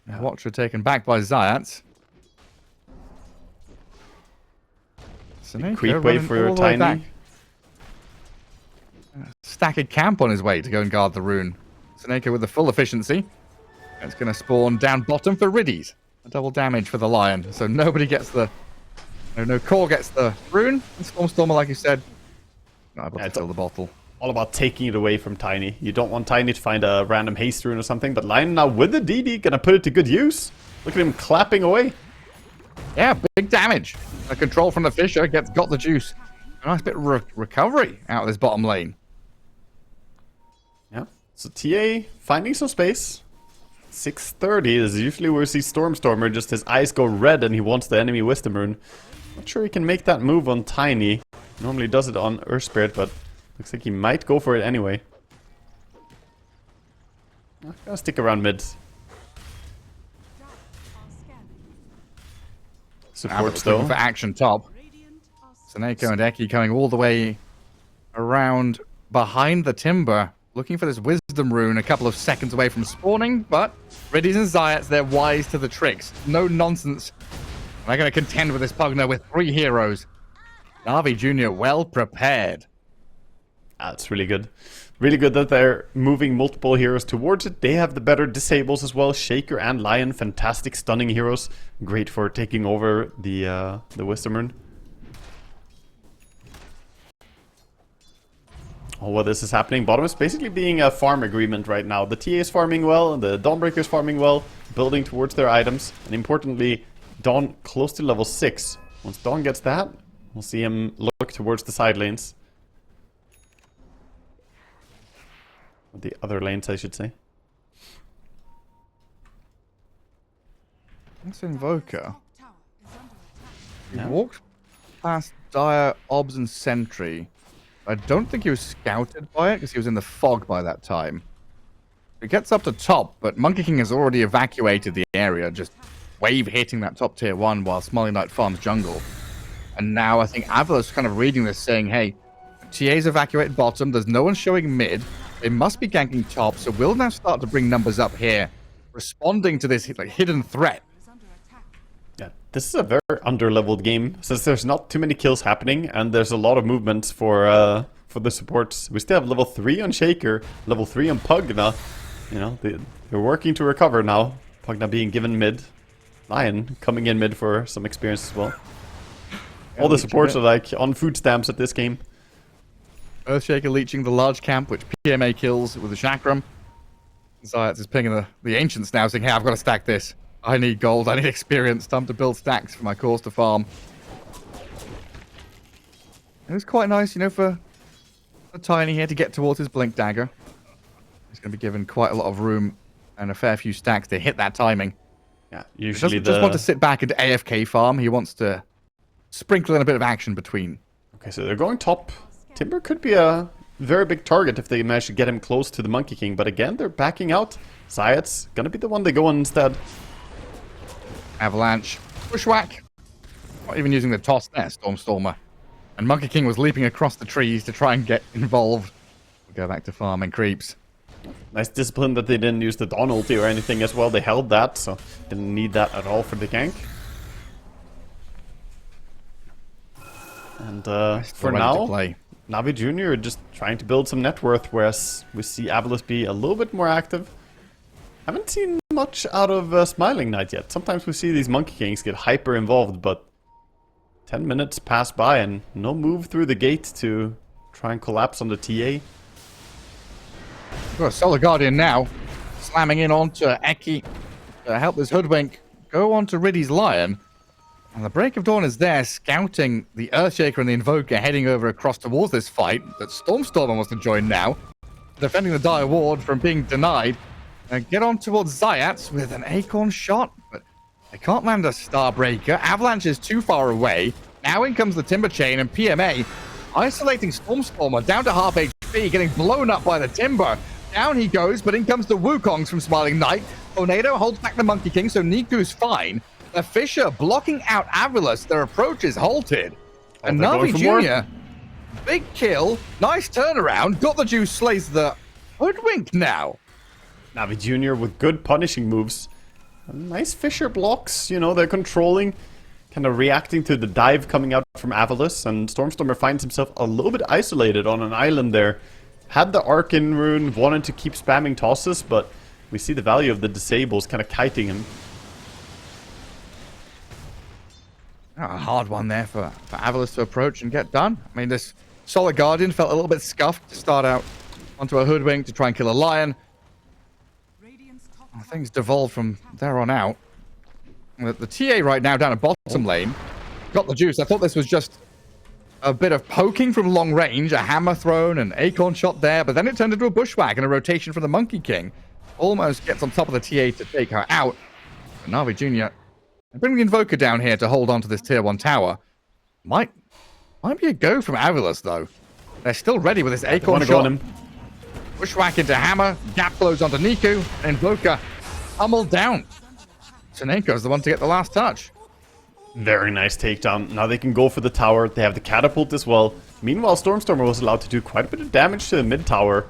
[SPEAKER 2] Yeah. Watcher taken back by Zayat. Seneko
[SPEAKER 1] creep wave for Tiny.
[SPEAKER 2] Stack a camp on his way to go and guard the rune. Seneko with the full efficiency. It's going to spawn down bottom for Riddies. A double damage for the Lion. So nobody gets the... No core gets the rune. And Stormstormer, like you said, not able to fill the bottle.
[SPEAKER 1] All about taking it away from Tiny. You don't want Tiny to find a random haste rune or something, but Lion now with the DD going to put it to good use. Look at him clapping away.
[SPEAKER 2] Yeah, big damage. A control from the Fisher got the juice. A nice bit of recovery out of this bottom lane.
[SPEAKER 1] Yeah, so TA finding some space. 6:30 is usually where we see Stormstormer, just his eyes go red and he wants the enemy Wisdom Rune. Not sure he can make that move on Tiny. Normally does it on Earth Spirit, but looks like he might go for it anyway. I'm gonna stick around mid. Supports though.
[SPEAKER 2] For action top. Seneko and Eki going all the way around behind the timber, looking for this Wisdom Rune a couple of seconds away from spawning, but Riddies and Zayats, they're wise to the tricks. No nonsense. They're going to contend with this Pugna with 3 heroes. NAVI Jr. well prepared.
[SPEAKER 1] That's really good. Really good that they're moving multiple heroes towards it. They have the better disables as well. Shaker and Lion, fantastic stunning heroes. Great for taking over the Wisdom Rune. Oh, well, this is happening. Bottom is basically being a farm agreement right now. The TA is farming well, the Dawnbreaker is farming well, building towards their items. And importantly, Dawn close to level 6. Once Dawn gets that, we'll see him look towards the side lanes. The other lanes, I should say.
[SPEAKER 2] That's Invoker. He walked past Dire, Obs, and Sentry. I don't think he was scouted by it because he was in the fog by that time. He gets up to top, but Monkey King has already evacuated the area, just wave hitting that top tier 1 while Smolly Knight farms jungle. And now I think AVULUS kind of reading this saying, hey, TA's evacuated bottom, there's no one showing mid, they must be ganking top, so we'll now start to bring numbers up here, responding to this like hidden threat.
[SPEAKER 1] Yeah, this is a very under-leveled game, since there's not too many kills happening, and there's a lot of movements for the supports. We still have level 3 on Shaker, level 3 on Pugna. You know, they're working to recover now. Pugna being given mid. Lion coming in mid for some experience as well. All the supports are like on food stamps at this game.
[SPEAKER 2] Earthshaker leeching the large camp, which PMA kills with the Chakram. Zayat is pinging the Ancients now, saying, hey, I've got to stack this. I need gold, I need experience, time to build stacks for my cause to farm. It was quite nice, you know, for Tiny here to get towards his Blink Dagger. He's going to be given quite a lot of room and a fair few stacks to hit that timing.
[SPEAKER 1] Yeah, usually
[SPEAKER 2] he doesn't just want to sit back and AFK farm, he wants to sprinkle in a bit of action between.
[SPEAKER 1] Okay, so they're going top. Timber could be a very big target if they manage to get him close to the Monkey King, but again, they're backing out. Zayat's gonna be the one they go on instead.
[SPEAKER 2] Avalanche, bushwhack. Not even using the toss there, Stormstormer. And Monkey King was leaping across the trees to try and get involved. We'll go back to farming creeps.
[SPEAKER 1] Nice discipline that they didn't use the Dawn ulti or anything as well. They held that, so didn't need that at all for the gank. And for now, NAVI Jr. are just trying to build some net worth, whereas we see AVULUS be a little bit more active. Haven't seen much out of Smiling Knight yet. Sometimes we see these Monkey Kings get hyper involved, but 10 minutes pass by and no move through the gate to try and collapse on the TA.
[SPEAKER 2] We've got a Solar Guardian now, slamming in onto Eki to help this Hoodwink go on to Riddy's Lion. And the Break of Dawn is there, scouting the Earthshaker and the Invoker heading over across towards this fight that Stormstormer wants to join now. Defending the Dire Ward from being denied. And get on towards Zayats with an Acorn shot, but they can't land a Starbreaker. Avalanche is too far away. Now in comes the Timber Chain and PMA isolating Stormstormer down to half HP, getting blown up by the Timber. Down he goes, but in comes the Wukongs from Smiling Knight. Tornado holds back the Monkey King, so Niku's fine. The Fisher blocking out AVULUS. Their approach is halted. And NAVI Jr., big kill, nice turnaround. Got the juice, slays the Hoodwink now.
[SPEAKER 1] NAVI Jr. with good punishing moves. Nice Fisher blocks, you know, they're controlling, kind of reacting to the dive coming out from AVULUS, and Stormstormer finds himself a little bit isolated on an island there. Had the Arcane Rune, wanted to keep spamming tosses, but we see the value of the disables kind of kiting him.
[SPEAKER 2] A hard one there for AVULUS to approach and get done. I mean, this Solid Guardian felt a little bit scuffed to start out onto a Hoodwink to try and kill a Lion. Things devolved from there on out. The TA right now down at bottom lane got the juice. I thought this was just a bit of poking from long range, a hammer thrown, an Acorn shot there, but then it turned into a bushwhack and a rotation from the Monkey King. Almost gets on top of the TA to take her out. And NAVI Jr. bringing the Invoker down here to hold on to this tier 1 tower. Might be a go from AVULUS, though. They're still ready with this Acorn shot. Go on him. Bushwhack into hammer, gap close onto Niku, and Invoker pummeled down. Tsunenko's the one to get the last touch.
[SPEAKER 1] Very nice takedown. Now they can go for the tower. They have the catapult as well. Meanwhile, Stormstormer was allowed to do quite a bit of damage to the mid tower,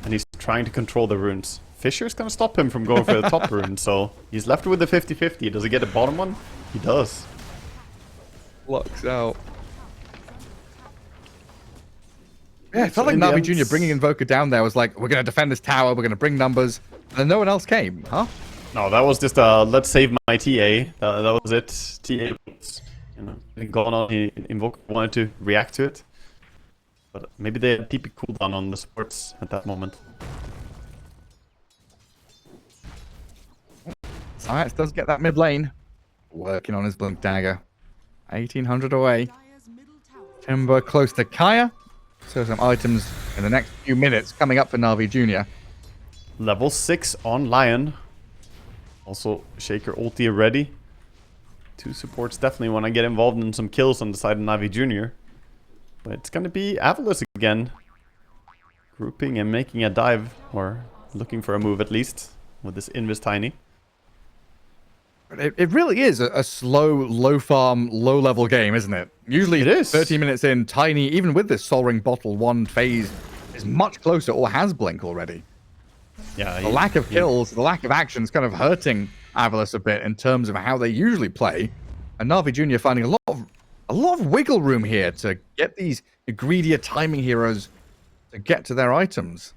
[SPEAKER 1] and he's trying to control the runes. Fisher's gonna stop him from going for the top rune, so he's left with the 50-50. Does he get the bottom one? He does.
[SPEAKER 2] Locks out. Yeah, it felt like NAVI Jr. bringing Invoker down there was like, we're going to defend this tower, we're going to bring numbers, and then no one else came, huh?
[SPEAKER 1] No, that was just let's save my TA. That was it. TA, you know, gone on. Invoker wanted to react to it, but maybe they had TP cooldown on the supports at that moment.
[SPEAKER 2] Science does get that mid lane. Working on his Blink Dagger. 1800 away. Timber close to Kaya. So some items in the next few minutes coming up for NAVI Jr.
[SPEAKER 1] Level 6 on Lion. Also, Shaker ulti ready. Two supports definitely want to get involved in some kills on the side of NAVI Jr. But it's going to be AVULUS again. Grouping and making a dive. Or looking for a move at least. With this Invis Tiny.
[SPEAKER 2] It really is a slow, low farm, low level game, isn't it? Usually it is. 30 minutes in, Tiny, even with this Soul Ring Bottle 1 phase, is much closer or has Blink already. Yeah, the lack of kills, the lack of action is kind of hurting AVULUS a bit in terms of how they usually play. And NAVI Jr. finding a lot of wiggle room here to get these greedier timing heroes to get to their items.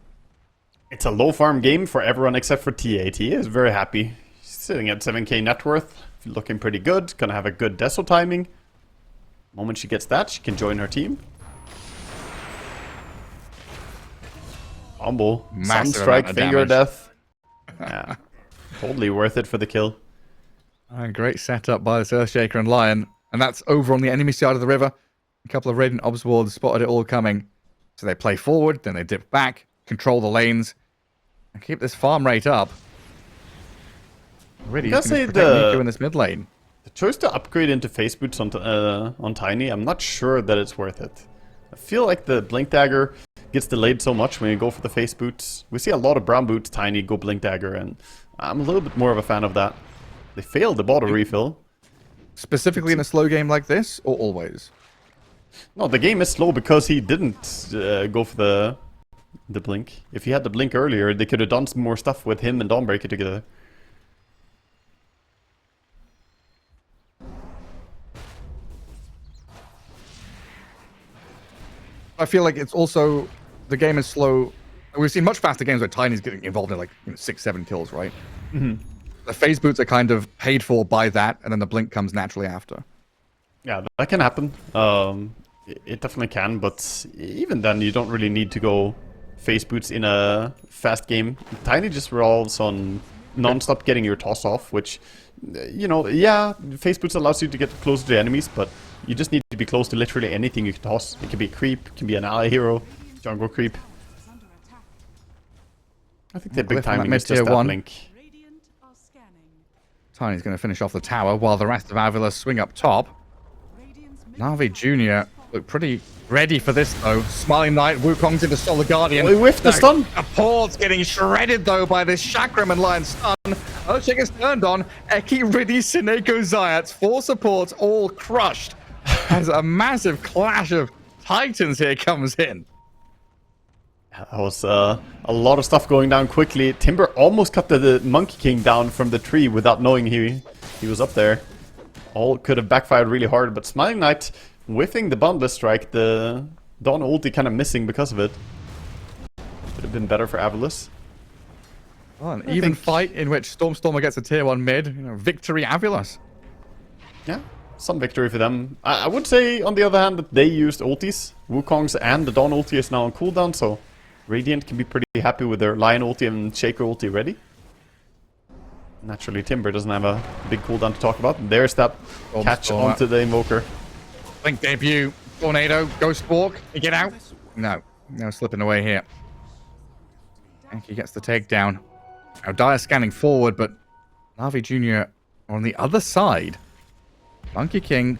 [SPEAKER 1] It's a low farm game for everyone except for TA. TA is very happy. Sitting at 7k net worth, looking pretty good. Gonna have a good Deso timing. The moment she gets that, she can join her team. Combo, Sunstrike, Finger Death. Yeah, totally worth it for the kill.
[SPEAKER 2] Great setup by this Earthshaker and Lion. And that's over on the enemy side of the river. A couple of Radiant Obs wards spotted it all coming. So they play forward, then they dip back, control the lanes, and keep this farm rate up. Really, he's going to protect Niku in this mid lane.
[SPEAKER 1] The choice to upgrade into face boots on Tiny, I'm not sure that it's worth it. I feel like the Blink Dagger gets delayed so much when you go for the face boots. We see a lot of brown boots, Tiny, go Blink Dagger, and I'm a little bit more of a fan of that. They failed the bottle refill.
[SPEAKER 2] Specifically in a slow game like this, or always?
[SPEAKER 1] No, the game is slow because he didn't go for the Blink. If he had the Blink earlier, they could have done some more stuff with him and Dawnbreaker together.
[SPEAKER 2] I feel like it's also, the game is slow. We've seen much faster games where Tiny's getting involved in like 6-7 kills, right? Mm-hmm. The phase boots are kind of paid for by that, and then the Blink comes naturally after.
[SPEAKER 1] Yeah, that can happen. It definitely can, but even then you don't really need to go phase boots in a fast game. Tiny just rolls on non-stop getting your toss off, which, you know, yeah, Phase Boots allows you to get closer to enemies, but you just need to be close to literally anything you can toss. It can be a creep, it can be an ally hero, jungle creep. I think the big timing is just that blink.
[SPEAKER 2] Tiny's going to finish off the tower while the rest of AVULUS swing up top. NAVI Jr. look pretty ready for this, though. Smiling Knight, Wukong's into Solar Guardian.
[SPEAKER 1] Oh, he whiffed the stun.
[SPEAKER 2] Apport's getting shredded, though, by this Chakram and Lion stun. Earthshaker's turned on. Eki, Riddy, Sineko, Zayats, 4 supports, all crushed. As a massive clash of titans here comes in.
[SPEAKER 1] That was a lot of stuff going down quickly. Timber almost cut the Monkey King down from the tree without knowing he was up there. All could have backfired really hard, but Smiling Knight whiffing the Boundless Strike, the Dawn ulti kind of missing because of it. Would have been better for AVULUS.
[SPEAKER 2] Well, an even fight in which Stormstormer gets a tier 1 mid. You know, victory AVULUS.
[SPEAKER 1] Yeah, some victory for them. I would say, on the other hand, that they used ultis. Wukong's and the Dawn ulti is now on cooldown, so Radiant can be pretty happy with their Lion ulti and Shaker ulti ready. Naturally, Timber doesn't have a big cooldown to talk about. There's that catch onto the Invoker.
[SPEAKER 2] Blink debut, Tornado, Ghost Walk, you get out? No slipping away here. Yankee gets the takedown. Now Dire scanning forward, but NAVI Jr. on the other side. Monkey King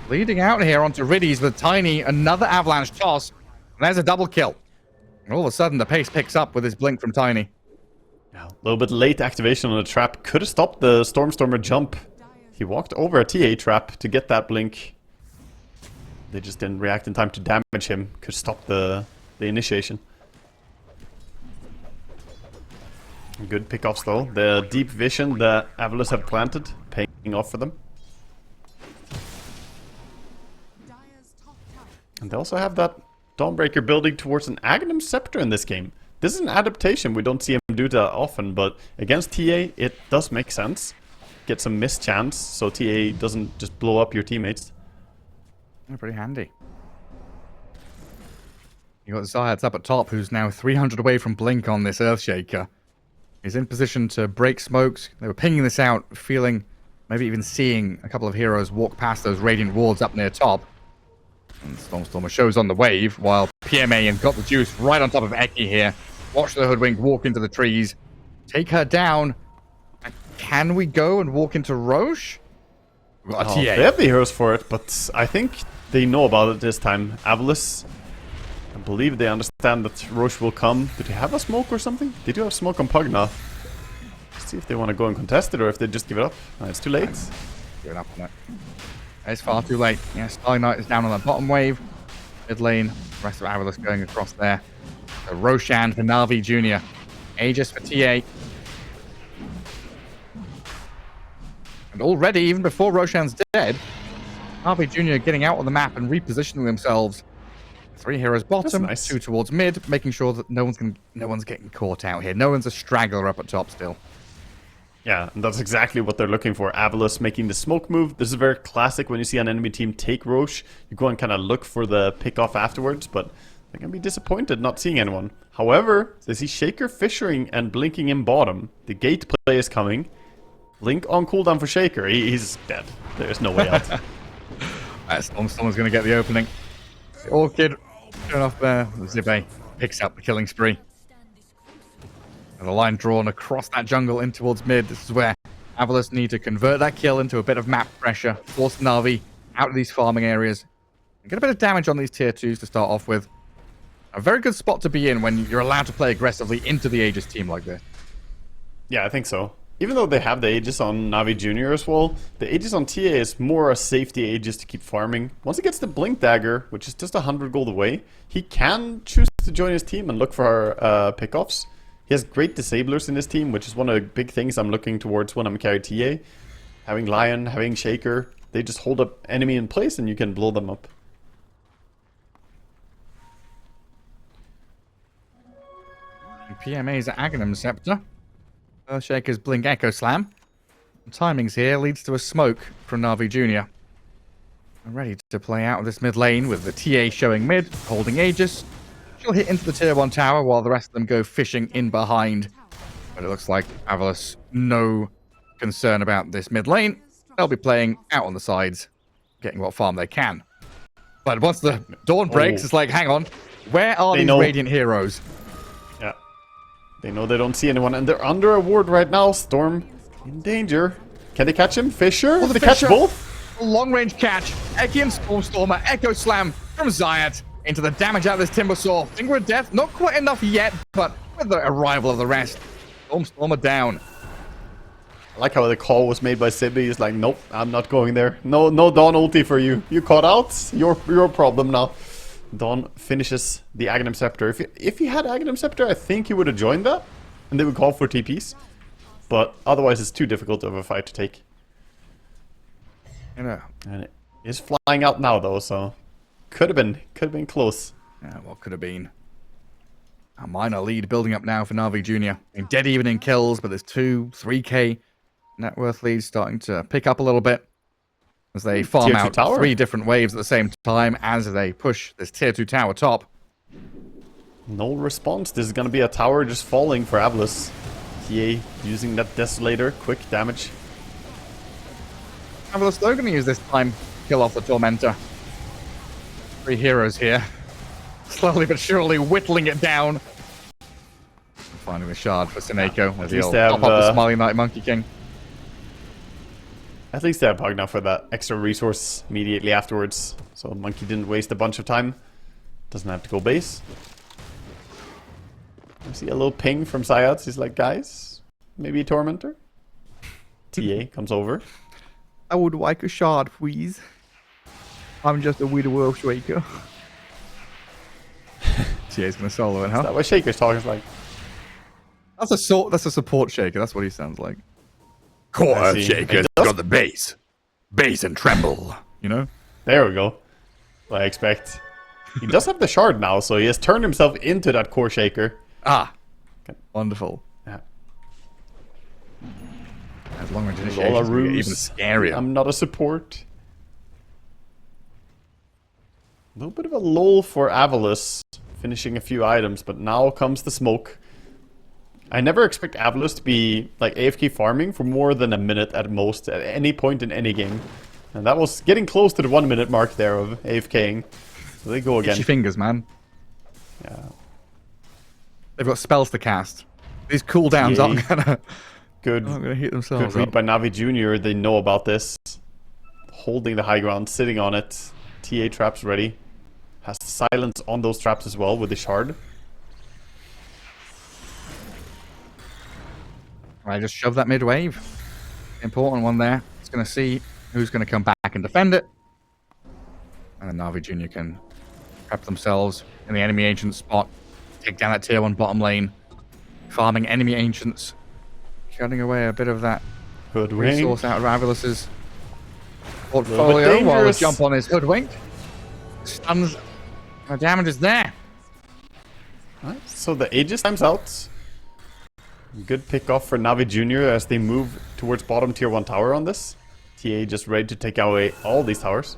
[SPEAKER 2] leading out here onto Riddies with Tiny, another avalanche toss. And there's a double kill. And all of a sudden, the pace picks up with his blink from Tiny.
[SPEAKER 1] Yeah, a little bit late activation on the trap. Could have stopped the Stormstormer jump. He walked over a TA trap to get that blink. They just didn't react in time to damage him. Could stop the initiation. Good pickoffs though. The deep vision that AVULUS have planted, paying off for them. And they also have that Dawnbreaker building towards an Aghanim Scepter in this game. This is an adaptation. We don't see him do that often, but against TA, it does make sense. Get some missed chance, so TA doesn't just blow up your teammates.
[SPEAKER 2] They're pretty handy. You got Zayats up at top, who's now 300 away from Blink on this Earthshaker. He's in position to break smokes. They were pinging this out, feeling, maybe even seeing a couple of heroes walk past those Radiant wards up near top. And Stormstormer shows on the wave, while PMA and Got the Juice right on top of Eki here. Watch the Hoodwink walk into the trees. Take her down. Can we go and walk into Roche?
[SPEAKER 1] Oh, they have the heroes for it, but I think they know about it this time. AVULUS, I believe they understand that Roche will come. Do they have a smoke or something? They do have smoke on Pugna. Let's see if they want to go and contest it or if they just give it up. No, it's too late.
[SPEAKER 2] Give it up on it. It's far too late. Yeah, Starry Knight is down on the bottom wave. Mid lane. The rest of AVULUS going across there. So Roshan for NAVI Jr. Aegis for TA. And already, even before Roshan's dead, NAVI Jr. getting out on the map and repositioning themselves. 3 heroes bottom, nice. 2 towards mid, making sure that no one's getting caught out here. No one's a straggler up at top still.
[SPEAKER 1] Yeah, and that's exactly what they're looking for. AVULUS making the smoke move. This is very classic when you see an enemy team take Roche. You go and kind of look for the pick off afterwards, but they're going to be disappointed not seeing anyone. However, they see Shaker fishing and blinking in bottom. The gate play is coming. Blink on cooldown for Shaker. He's dead. There's no way out.
[SPEAKER 2] Someone's going to get the opening. The Orchid turn off there. Zibe picks up the killing spree. And the line drawn across that jungle in towards mid. This is where AVULUS need to convert that kill into a bit of map pressure. Force NAVI out of these farming areas. And get a bit of damage on these tier 2s to start off with. A very good spot to be in when you're allowed to play aggressively into the Aegis team like this.
[SPEAKER 1] Yeah, I think so. Even though they have the Aegis on NAVI Jr. as well, the Aegis on TA is more a safety Aegis to keep farming. Once he gets the Blink Dagger, which is just 100 gold away, he can choose to join his team and look for pickoffs. He has great disablers in his team, which is one of the big things I'm looking towards when I'm carrying TA. Having Lion, having Shaker, they just hold up enemy in place and you can blow them up.
[SPEAKER 2] PMA's Aghanim Scepter. Earthshaker's Blink Echo Slam. The timings here leads to a smoke from NAVI Jr. Ready to play out of this mid lane with the TA showing mid, holding Aegis. She'll hit into the tier 1 tower while the rest of them go fishing in behind. But it looks like AVULUS, no concern about this mid lane. They'll be playing out on the sides, getting what farm they can. But once the dawn breaks, it's like, hang on, where are these Radiant heroes?
[SPEAKER 1] Yeah. They know they don't see anyone, and they're under a ward right now. Storm in danger. Can they catch him? Fisher?
[SPEAKER 2] Oh,
[SPEAKER 1] they catch both?
[SPEAKER 2] Long range catch. Ekian Stormstormer, Echo Slam from Zayat into the damage out of this Timbersaw. Finger of Death, not quite enough yet, but with the arrival of the rest, Stormstormer down.
[SPEAKER 1] I like how the call was made by Sibby. He's like, nope, I'm not going there. No Dawn ulti for you. You caught out. Your problem now. Dawn finishes the Aghanim Scepter. If he had Aghanim Scepter, I think he would have joined that. And they would call for TPs. But otherwise, it's too difficult of a fight to take.
[SPEAKER 2] You know.
[SPEAKER 1] And it is flying out now, though, so could have been close.
[SPEAKER 2] Yeah, well, could have been. A minor lead building up now for NAVI Jr. Dead even in kills, but there's 3K net worth leads starting to pick up a little bit as they farm out 3 different waves at the same time as they push this tier 2 tower top.
[SPEAKER 1] No response. This is going to be a tower just falling for AVULUS. TA using that Desolator. Quick damage.
[SPEAKER 2] AVULUS, they're going to use this time to kill off the Tormentor. 3 heroes here. Slowly but surely whittling it down. Finding the shard for Seneko as he'll top up the Smiling Knight Monkey King.
[SPEAKER 1] At least they have Pug now for that extra resource immediately afterwards. So Monkey didn't waste a bunch of time. Doesn't have to go base. I see a little ping from Syats. He's like, guys, maybe a Tormentor? TA comes over.
[SPEAKER 2] I would like a shard, please. I'm just a Wii World Shaker. TA's gonna solo it, huh?
[SPEAKER 1] Is that what Shaker's talking like?
[SPEAKER 2] That's a support Shaker. That's what he sounds like. Core Shaker's got the base. Base and tremble. You know?
[SPEAKER 1] There we go. What I expect. He does have the shard now, so he has turned himself into that core shaker.
[SPEAKER 2] Ah. Okay. Wonderful.
[SPEAKER 1] Yeah.
[SPEAKER 2] As long as initiation even scarier.
[SPEAKER 1] I'm not a support. A little bit of a lull for AVULUS, finishing a few items, but now comes the smoke. I never expect AVULUS to be like AFK farming for more than a minute at most at any point in any game. And that was getting close to the 1 minute mark there of AFKing. So they go again.
[SPEAKER 2] Itchy fingers, man.
[SPEAKER 1] Yeah.
[SPEAKER 2] They've got spells to cast. These cooldowns aren't gonna hit themselves.
[SPEAKER 1] Good read by NAVI Jr. They know about this. Holding the high ground, sitting on it. TA traps ready. Has silence on those traps as well with the shard.
[SPEAKER 2] I just shove that mid wave. Important one there. It's going to see who's going to come back and defend it. And then NAVI Jr. can prep themselves in the enemy ancient spot. Take down that tier 1 bottom lane. Farming enemy ancients. Cutting away a bit of that resource out of AVULUS's portfolio while the jump on is hoodwinked. Stuns. The damage is there.
[SPEAKER 1] Right, so the Aegis time's out. Good pick off for NAVI Jr. as they move towards bottom tier 1 tower on this. TA just ready to take away all these towers.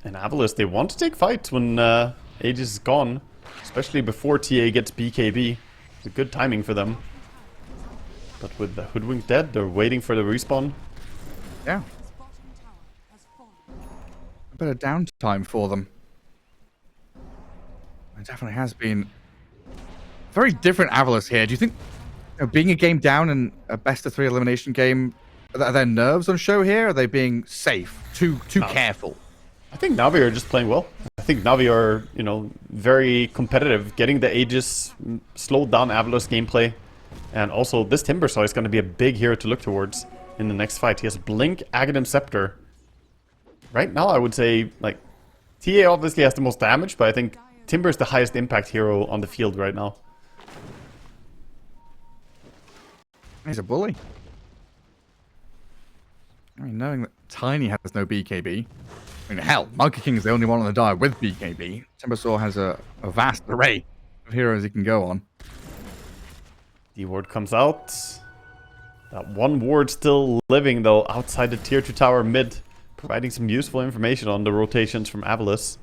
[SPEAKER 1] And AVULUS, they want to take fights when Aegis is gone. Especially before TA gets BKB. It's a good timing for them. But with the Hoodwink dead, they're waiting for the respawn.
[SPEAKER 2] Yeah. A bit of downtime for them. It definitely has been very different AVULUS here. Do you think being a game down in a best of 3 elimination game, are their nerves on show here? Or are they being safe? Too careful?
[SPEAKER 1] I think NAVI are just playing well. I think NAVI are, very competitive. Getting the Aegis slowed down AVULUS gameplay. And also, this Timbersaw is going to be a big hero to look towards in the next fight. He has Blink, Aghanim Scepter. Right now, I would say, TA obviously has the most damage, but I think Timber is the highest impact hero on the field right now.
[SPEAKER 2] He's a bully. I mean, knowing that Tiny has no BKB. I mean, hell, Monkey King is the only one on the die with BKB. Timbersaw has a vast array of heroes he can go on.
[SPEAKER 1] D-ward comes out. That one ward still living, though, outside the tier 2 tower mid. Providing some useful information on the rotations from AVULUS.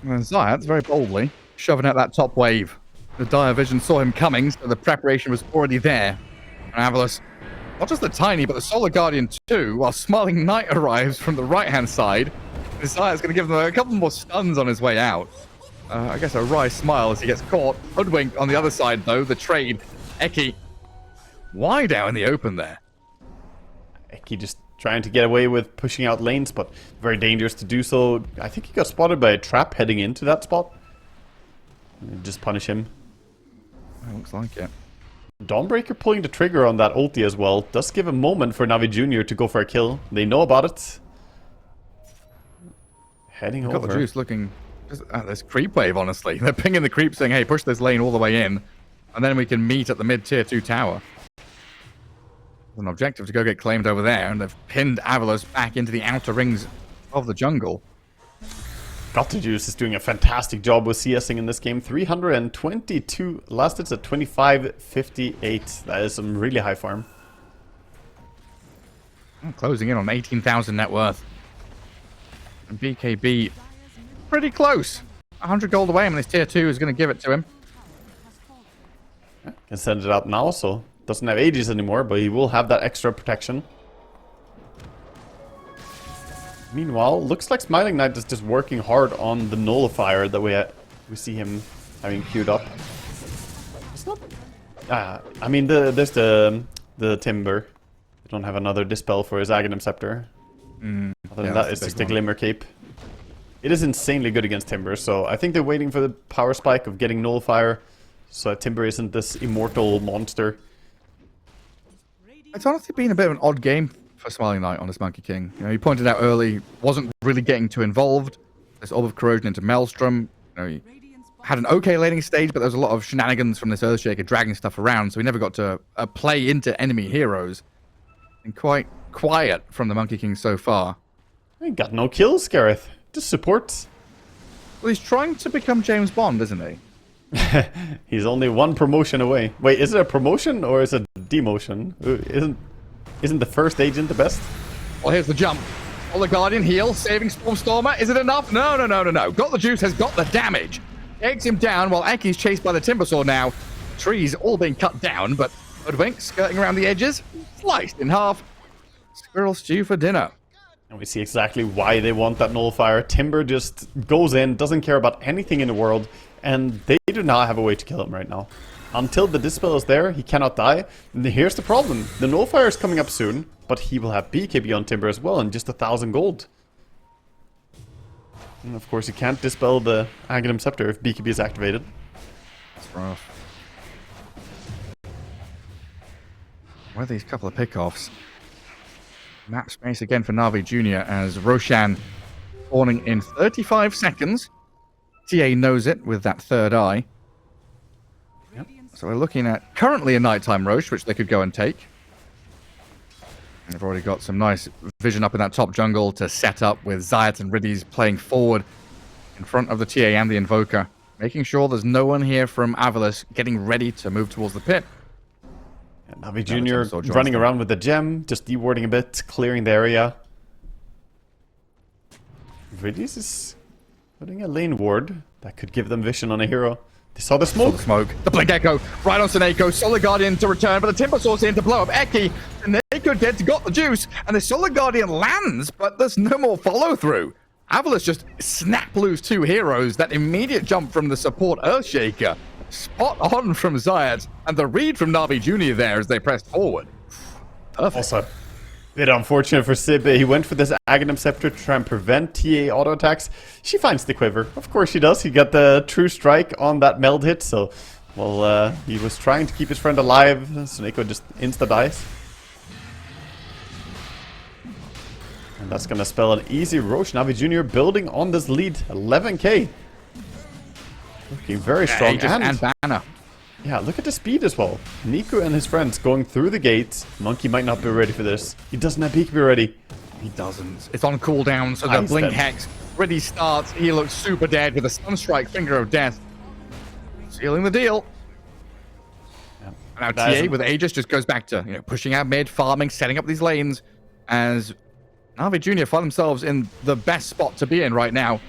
[SPEAKER 2] And Zayat, very boldly, shoving out that top wave. The Dire Vision saw him coming, so the preparation was already there. And AVULUS, not just the Tiny, but the Solar Guardian too, while Smiling Knight arrives from the right-hand side. Zayat's going to give them a couple more stuns on his way out. I guess a wry smile as he gets caught. Hoodwink on the other side, though. The trade. Eki, wide out in the open there.
[SPEAKER 1] Eki just trying to get away with pushing out lanes, but very dangerous to do so. I think he got spotted by a trap heading into that spot. Just punish him.
[SPEAKER 2] Looks like it.
[SPEAKER 1] Dawnbreaker pulling the trigger on that ulti as well does give a moment for NAVI Jr. to go for a kill. They know about it. Heading over.
[SPEAKER 2] Got the juice looking at this creep wave, honestly. They're pinging the creep saying, hey, push this lane all the way in, and then we can meet at the mid-tier 2 tower. There's an objective to go get claimed over there, and they've pinned AVULUS back into the outer rings of the jungle.
[SPEAKER 1] Dota2 is doing a fantastic job with CSing in this game. 322 last hits at 25.58. That is some really high farm.
[SPEAKER 2] Closing in on 18,000 net worth. And BKB pretty close. 100 gold away, and this tier 2 is going to give it to him.
[SPEAKER 1] Can send it out now, so doesn't have Aegis anymore, but he will have that extra protection. Meanwhile, looks like Smiling Knight is just working hard on the Nullifier that we see him having queued up. It's not... I mean, there's the Timber. We don't have another Dispel for his Aghanim Scepter. Other than that, it's just a Glimmer Cape. It is insanely good against Timber, so I think they're waiting for the power spike of getting Nullifier, so that Timber isn't this immortal monster.
[SPEAKER 2] It's honestly been a bit of an odd game for Smiling Knight on this Monkey King. You know, he pointed out early, wasn't really getting too involved. This Orb of Corrosion into Maelstrom. You know, he had an okay laning stage, but there was a lot of shenanigans from this Earthshaker dragging stuff around, so he never got to play into enemy heroes. And quite quiet from the Monkey King so far.
[SPEAKER 1] He got no kills, Gareth. Just supports.
[SPEAKER 2] Well, he's trying to become James Bond, isn't he?
[SPEAKER 1] He's only one promotion away. Wait, is it a promotion or is it a demotion? Isn't the first agent the best?
[SPEAKER 2] Well, here's the jump. All the Guardian heal, saving Stormstormer. Is it enough? No. Got the juice, has got the damage. Takes him down while Eki's chased by the Timbersaw now. Trees all being cut down, but Hoodwink skirting around the edges. Sliced in half. Squirrel stew for dinner.
[SPEAKER 1] And we see exactly why they want that Nullifier. Timber just goes in, doesn't care about anything in the world, and they do not have a way to kill him right now. Until the Dispel is there, he cannot die. And here's the problem. The Nullifier is coming up soon, but he will have BKB on Timber as well, and just 1,000 gold. And of course, you can't Dispel the Aghanim Scepter if BKB is activated.
[SPEAKER 2] That's rough. Where are these couple of pickoffs? Map space again for NAVI Jr. as Roshan spawning in 35 seconds. TA knows it with that third eye.
[SPEAKER 1] Yep.
[SPEAKER 2] So we're looking at currently a nighttime Rosh, which they could go and take. And they've already got some nice vision up in that top jungle to set up with Zayat and Riddies playing forward in front of the TA and the Invoker, making sure there's no one here from AVULUS getting ready to move towards the pit.
[SPEAKER 1] NAVI Jr. running around with the gem, just dewarding a bit, clearing the area. Riddies is putting a lane ward that could give them vision on a hero. They saw the smoke.
[SPEAKER 2] The Blink Echo right on Seneko. Solar Guardian to return, but the Timbersaw's in to blow up Eki. And Seneko dead, got the juice, and the Solar Guardian lands, but there's no more follow through. AVULUS just snap lose 2 heroes. That immediate jump from the support Earthshaker. Spot on from Zayat, and the read from NAVI Jr. there as they pressed forward. Perfect.
[SPEAKER 1] Also, a bit unfortunate for Sib. He went for this Aghanim Scepter to try and prevent TA auto attacks. She finds the quiver. Of course she does. He got the true strike on that meld hit, so, well, he was trying to keep his friend alive. Seneko just insta-dies. And that's going to spell an easy Roche. NAVI Jr. building on this lead. 11k. Looking very strong.
[SPEAKER 2] And Banner.
[SPEAKER 1] Yeah, look at the speed as well. Nico and his friends going through the gates. Monkey might not be ready for this. He doesn't have BKB ready.
[SPEAKER 2] He doesn't. It's on cooldown, so the Blink Hex ready starts. He looks super dead with a Sunstrike, Finger of Death. Sealing the deal. Yeah. And now TA with Aegis just goes back to pushing out mid, farming, setting up these lanes. As NAVI Jr. find themselves in the best spot to be in right now.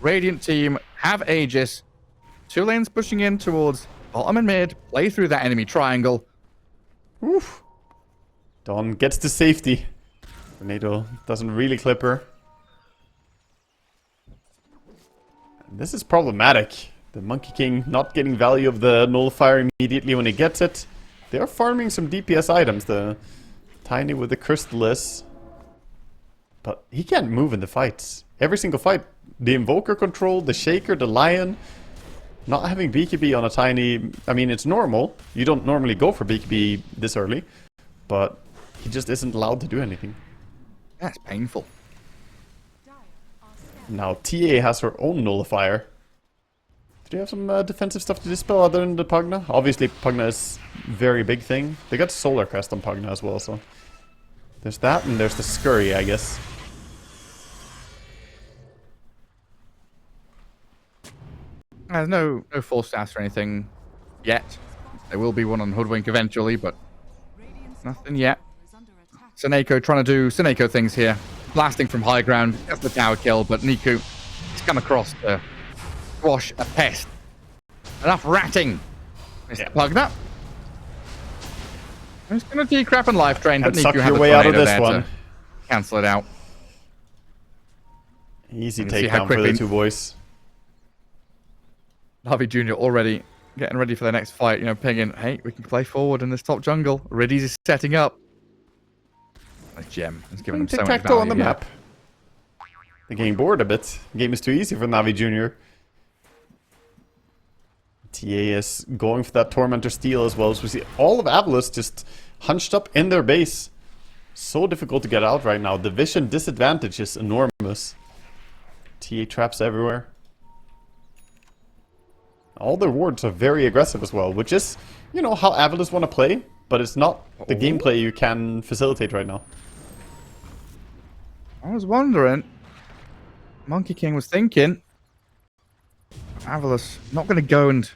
[SPEAKER 2] Radiant team have Aegis. 2 lanes pushing in towards bottom and mid. Play through that enemy triangle.
[SPEAKER 1] Oof. Dawn gets to safety. Tornado doesn't really clip her. And this is problematic. The Monkey King not getting value of the Nullifier immediately when he gets it. They are farming some DPS items. The Tiny with the Crystallis. But he can't move in the fights. Every single fight. The Invoker control, the Shaker, the Lion. Not having BKB on a Tiny... I mean, it's normal. You don't normally go for BKB this early. But he just isn't allowed to do anything.
[SPEAKER 2] That's painful.
[SPEAKER 1] Now TA has her own Nullifier. Do they have some defensive stuff to dispel other than the Pugna? Obviously, Pugna is a very big thing. They got Solar Crest on Pugna as well, so... There's that, and there's the Scurry, I guess.
[SPEAKER 2] There's no force stats or anything yet. There will be one on Hoodwink eventually, but nothing yet. Seneko trying to do Seneko things here. Blasting from high ground. That's the tower kill, but Niku has come across to squash a pest. Enough ratting, Mr. Pugna. I'm just going to decrap and life drain, but
[SPEAKER 1] suck
[SPEAKER 2] Niku has
[SPEAKER 1] your
[SPEAKER 2] a
[SPEAKER 1] way out of
[SPEAKER 2] tornado
[SPEAKER 1] this
[SPEAKER 2] there
[SPEAKER 1] one.
[SPEAKER 2] to cancel it out.
[SPEAKER 1] Easy takedown for the two boys.
[SPEAKER 2] NAVI Jr. already getting ready for the next fight, you know, pinging, hey, we can play forward in this top jungle. Riddies is setting up. Nice gem. It's giving them so much value
[SPEAKER 1] on the map. They're getting bored a bit. The game is too easy for NAVI Jr. TA is going for that Tormentor steal as well. So we see all of AVULUS just hunched up in their base. So difficult to get out right now. The vision disadvantage is enormous. TA traps everywhere. All their wards are very aggressive as well, which is, you know, how AVULUS want to play, but it's not the gameplay you can facilitate right now.
[SPEAKER 2] I was wondering, Monkey King was thinking, AVULUS not going to go and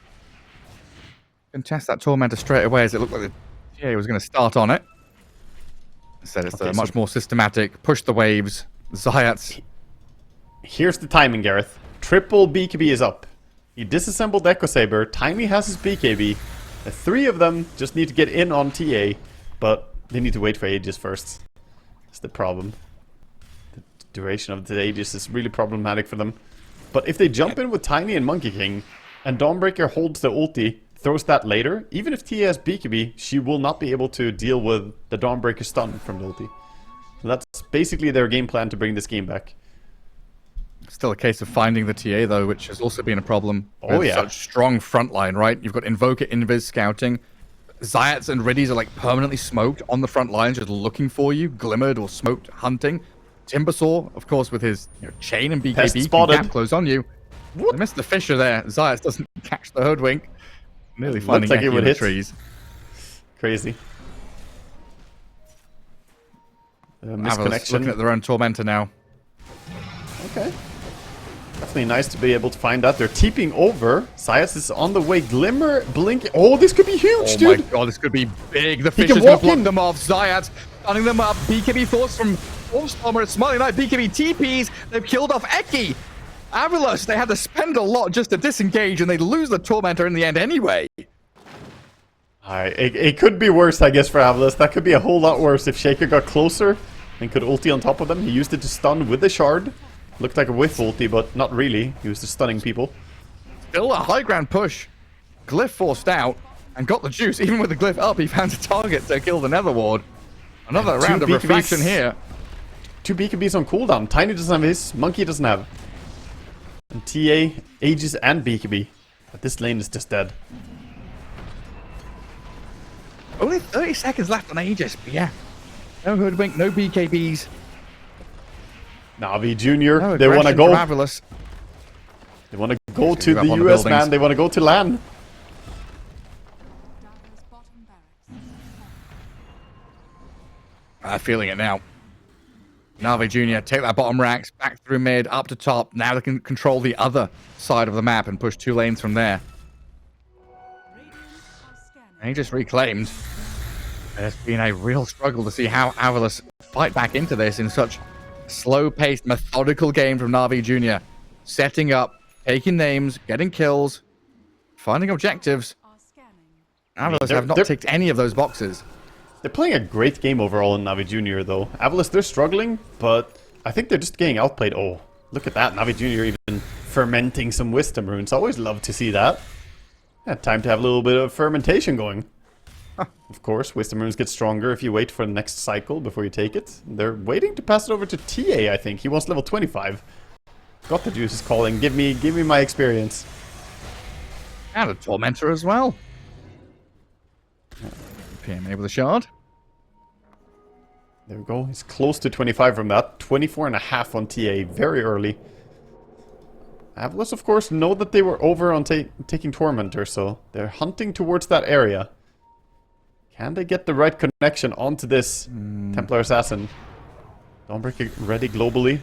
[SPEAKER 2] contest that Tormentor straight away, as it looked like the GA was going to start on it. Instead, it's a much more systematic, push the waves, Zayats.
[SPEAKER 1] Here's the timing, Gareth. Triple BKB is up. He disassembled Echo Saber. Tiny has his BKB. The 3 of them just need to get in on TA, but they need to wait for Aegis first. That's the problem. The duration of the Aegis is really problematic for them. But if they jump in with Tiny and Monkey King, and Dawnbreaker holds the ulti, throws that later, even if TA has BKB, she will not be able to deal with the Dawnbreaker stun from the ulti. So that's basically their game plan to bring this game back.
[SPEAKER 2] Still a case of finding the TA, though, which has also been a problem.
[SPEAKER 1] Oh, yeah.
[SPEAKER 2] Such strong front line, right? You've got Invoker, Invis scouting. Zayats and Riddies are like permanently smoked on the front lines, just looking for you, glimmered or smoked, hunting. Timbersaw, of course, with his chain and BKB, can gap close on you. What? I missed the Fisher there. Zayats doesn't catch the Hoodwink. Nearly finding
[SPEAKER 1] like it would hit
[SPEAKER 2] trees.
[SPEAKER 1] Crazy.
[SPEAKER 2] Misconnection. Looking at their own Tormentor now.
[SPEAKER 1] Okay. Definitely nice to be able to find that. They're TPing over. Zayas is on the way. Glimmer, blink. Oh, this could be huge, dude.
[SPEAKER 2] Oh my god, this could be big. The Fisher's going to block them off. Zayas stunning them up. BKB thoughts from Stormer. Smiling Knight. BKB TPs. They've killed off Eki. AVULUS, they had to spend a lot just to disengage, and they lose the Tormentor in the end anyway.
[SPEAKER 1] It could be worse, I guess, for AVULUS. That could be a whole lot worse if Shaker got closer and could ulti on top of them. He used it to stun with the shard. Looked like a whiff ulti, but not really. He was just stunning people.
[SPEAKER 2] Still a high ground push. Glyph forced out and got the juice. Even with the Glyph up, he found a target to kill the Nether Ward. Another round of refraction here.
[SPEAKER 1] 2 BKBs on cooldown. Tiny doesn't have his. Monkey doesn't have. And TA, Aegis, and BKB. But this lane is just dead.
[SPEAKER 2] Only 30 seconds left on Aegis, but yeah. No Hoodwink, no BKBs.
[SPEAKER 1] NAVI Jr. They want to go. They want to go to the US, man. They want to go to LAN.
[SPEAKER 2] I'm feeling it now. NAVI Jr. take that bottom racks, back through mid, up to top. Now they can control the other side of the map and push 2 lanes from there. And he just reclaimed. It's been a real struggle to see how AVULUS fight back into this in such slow-paced, methodical game from NAVI Jr. Setting up, taking names, getting kills, finding objectives. AVULUS have not ticked any of those boxes.
[SPEAKER 1] They're playing a great game overall in NAVI Junior, though. AVULUS, they're struggling, but I think they're just getting outplayed. Oh, look at that. NAVI Junior even fermenting some wisdom runes. Always love to see that. Yeah, time to have a little bit of fermentation going. Of course, wisdom runes get stronger if you wait for the next cycle before you take it. They're waiting to pass it over to TA, I think. He wants level 25. Got the juices calling. Give me my experience.
[SPEAKER 2] And a Tormentor as well. PMA with a shard.
[SPEAKER 1] There we go. He's close to 25 from that. 24.5 on TA. Very early. AVULUS, of course, know that they were over on taking Tormentor, so they're hunting towards that area. Can they get the right connection onto this Templar Assassin? Dawnbreaker ready globally.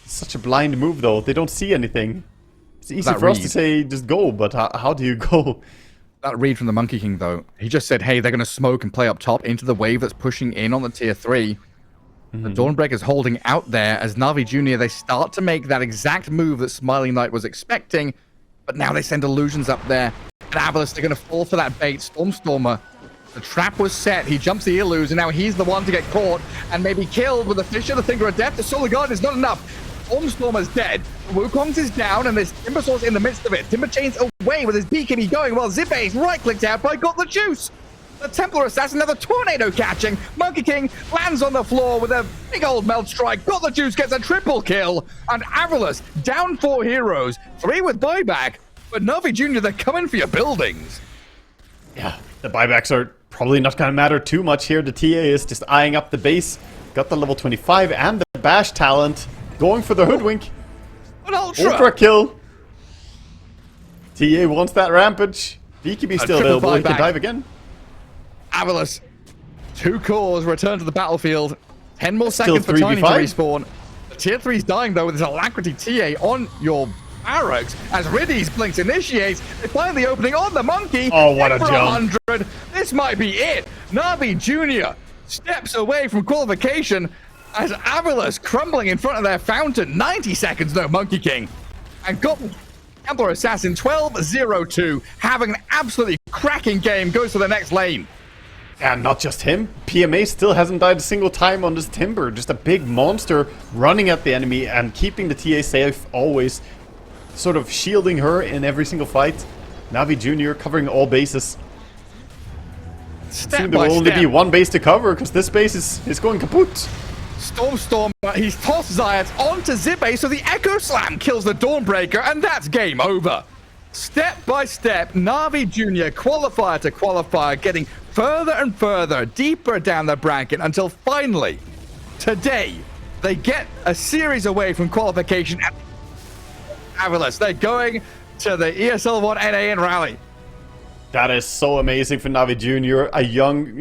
[SPEAKER 1] It's such a blind move, though. They don't see anything. It's easy for us to say, just go, but how do you go?
[SPEAKER 2] That read from the Monkey King, though. He just said, hey, they're going to smoke and play up top into the wave that's pushing in on the tier 3. The Dawnbreaker's holding out there as Navi Junior, they start to make that exact move that Smiling Knight was expecting, but now they send illusions up there. And AVULUS, they're going to fall for that bait. Stormer, the trap was set. He jumps the Illus, and now he's the one to get caught and maybe killed with the Fissure, the Finger of Death. The Solar Guard is not enough. Stormer's dead. Wukong's is down, and there's Timbersaur's in the midst of it. Timberchain's away with his BKB going, while Zibe's right-clicked out, but got the juice. The Templar Assassin, another tornado catching. Monkey King lands on the floor with a big old melt strike. Got the juice, gets a triple kill. And AVULUS down 4 heroes, 3 with buyback. But Navi Junior, they're coming for your buildings.
[SPEAKER 1] Yeah, the buybacks are probably not going to matter too much here. The TA is just eyeing up the base. Got the level 25 and the bash talent. Going for the hoodwink.
[SPEAKER 2] An
[SPEAKER 1] Ultra kill. TA wants that rampage. BKB still available. He can dive again.
[SPEAKER 2] AVULUS, 2 cores return to the battlefield. 10 more seconds for Tiny to respawn. The tier 3's dying, though, with his Alacrity TA on your barracks. As Riddy's Blinks initiates, they find the opening on the Monkey.
[SPEAKER 1] Oh, what a jump.
[SPEAKER 2] 100. This might be it. Navi Junior steps away from qualification as AVULUS crumbling in front of their fountain. 90 seconds, though, Monkey King. And got Templar Assassin 12-0-2, having an absolutely cracking game, goes to the next lane.
[SPEAKER 1] And not just him. PMA still hasn't died a single time on this Timber. Just a big monster running at the enemy and keeping the TA safe always. Sort of shielding her in every single fight. Navi Junior covering all bases.
[SPEAKER 2] Step
[SPEAKER 1] Soon there will only be one base to cover because this base is going kaput.
[SPEAKER 2] Storm, he's tossed Zayat onto Zibe, so the Echo Slam kills the Dawnbreaker, and that's game over. Step by step, Navi Junior, qualifier to qualifier, getting further and further, deeper down the bracket, until finally, today, they get a series away from qualification. AVULUS, they're going to the ESL One NA in Raleigh.
[SPEAKER 1] That is so amazing for Navi Junior, a young,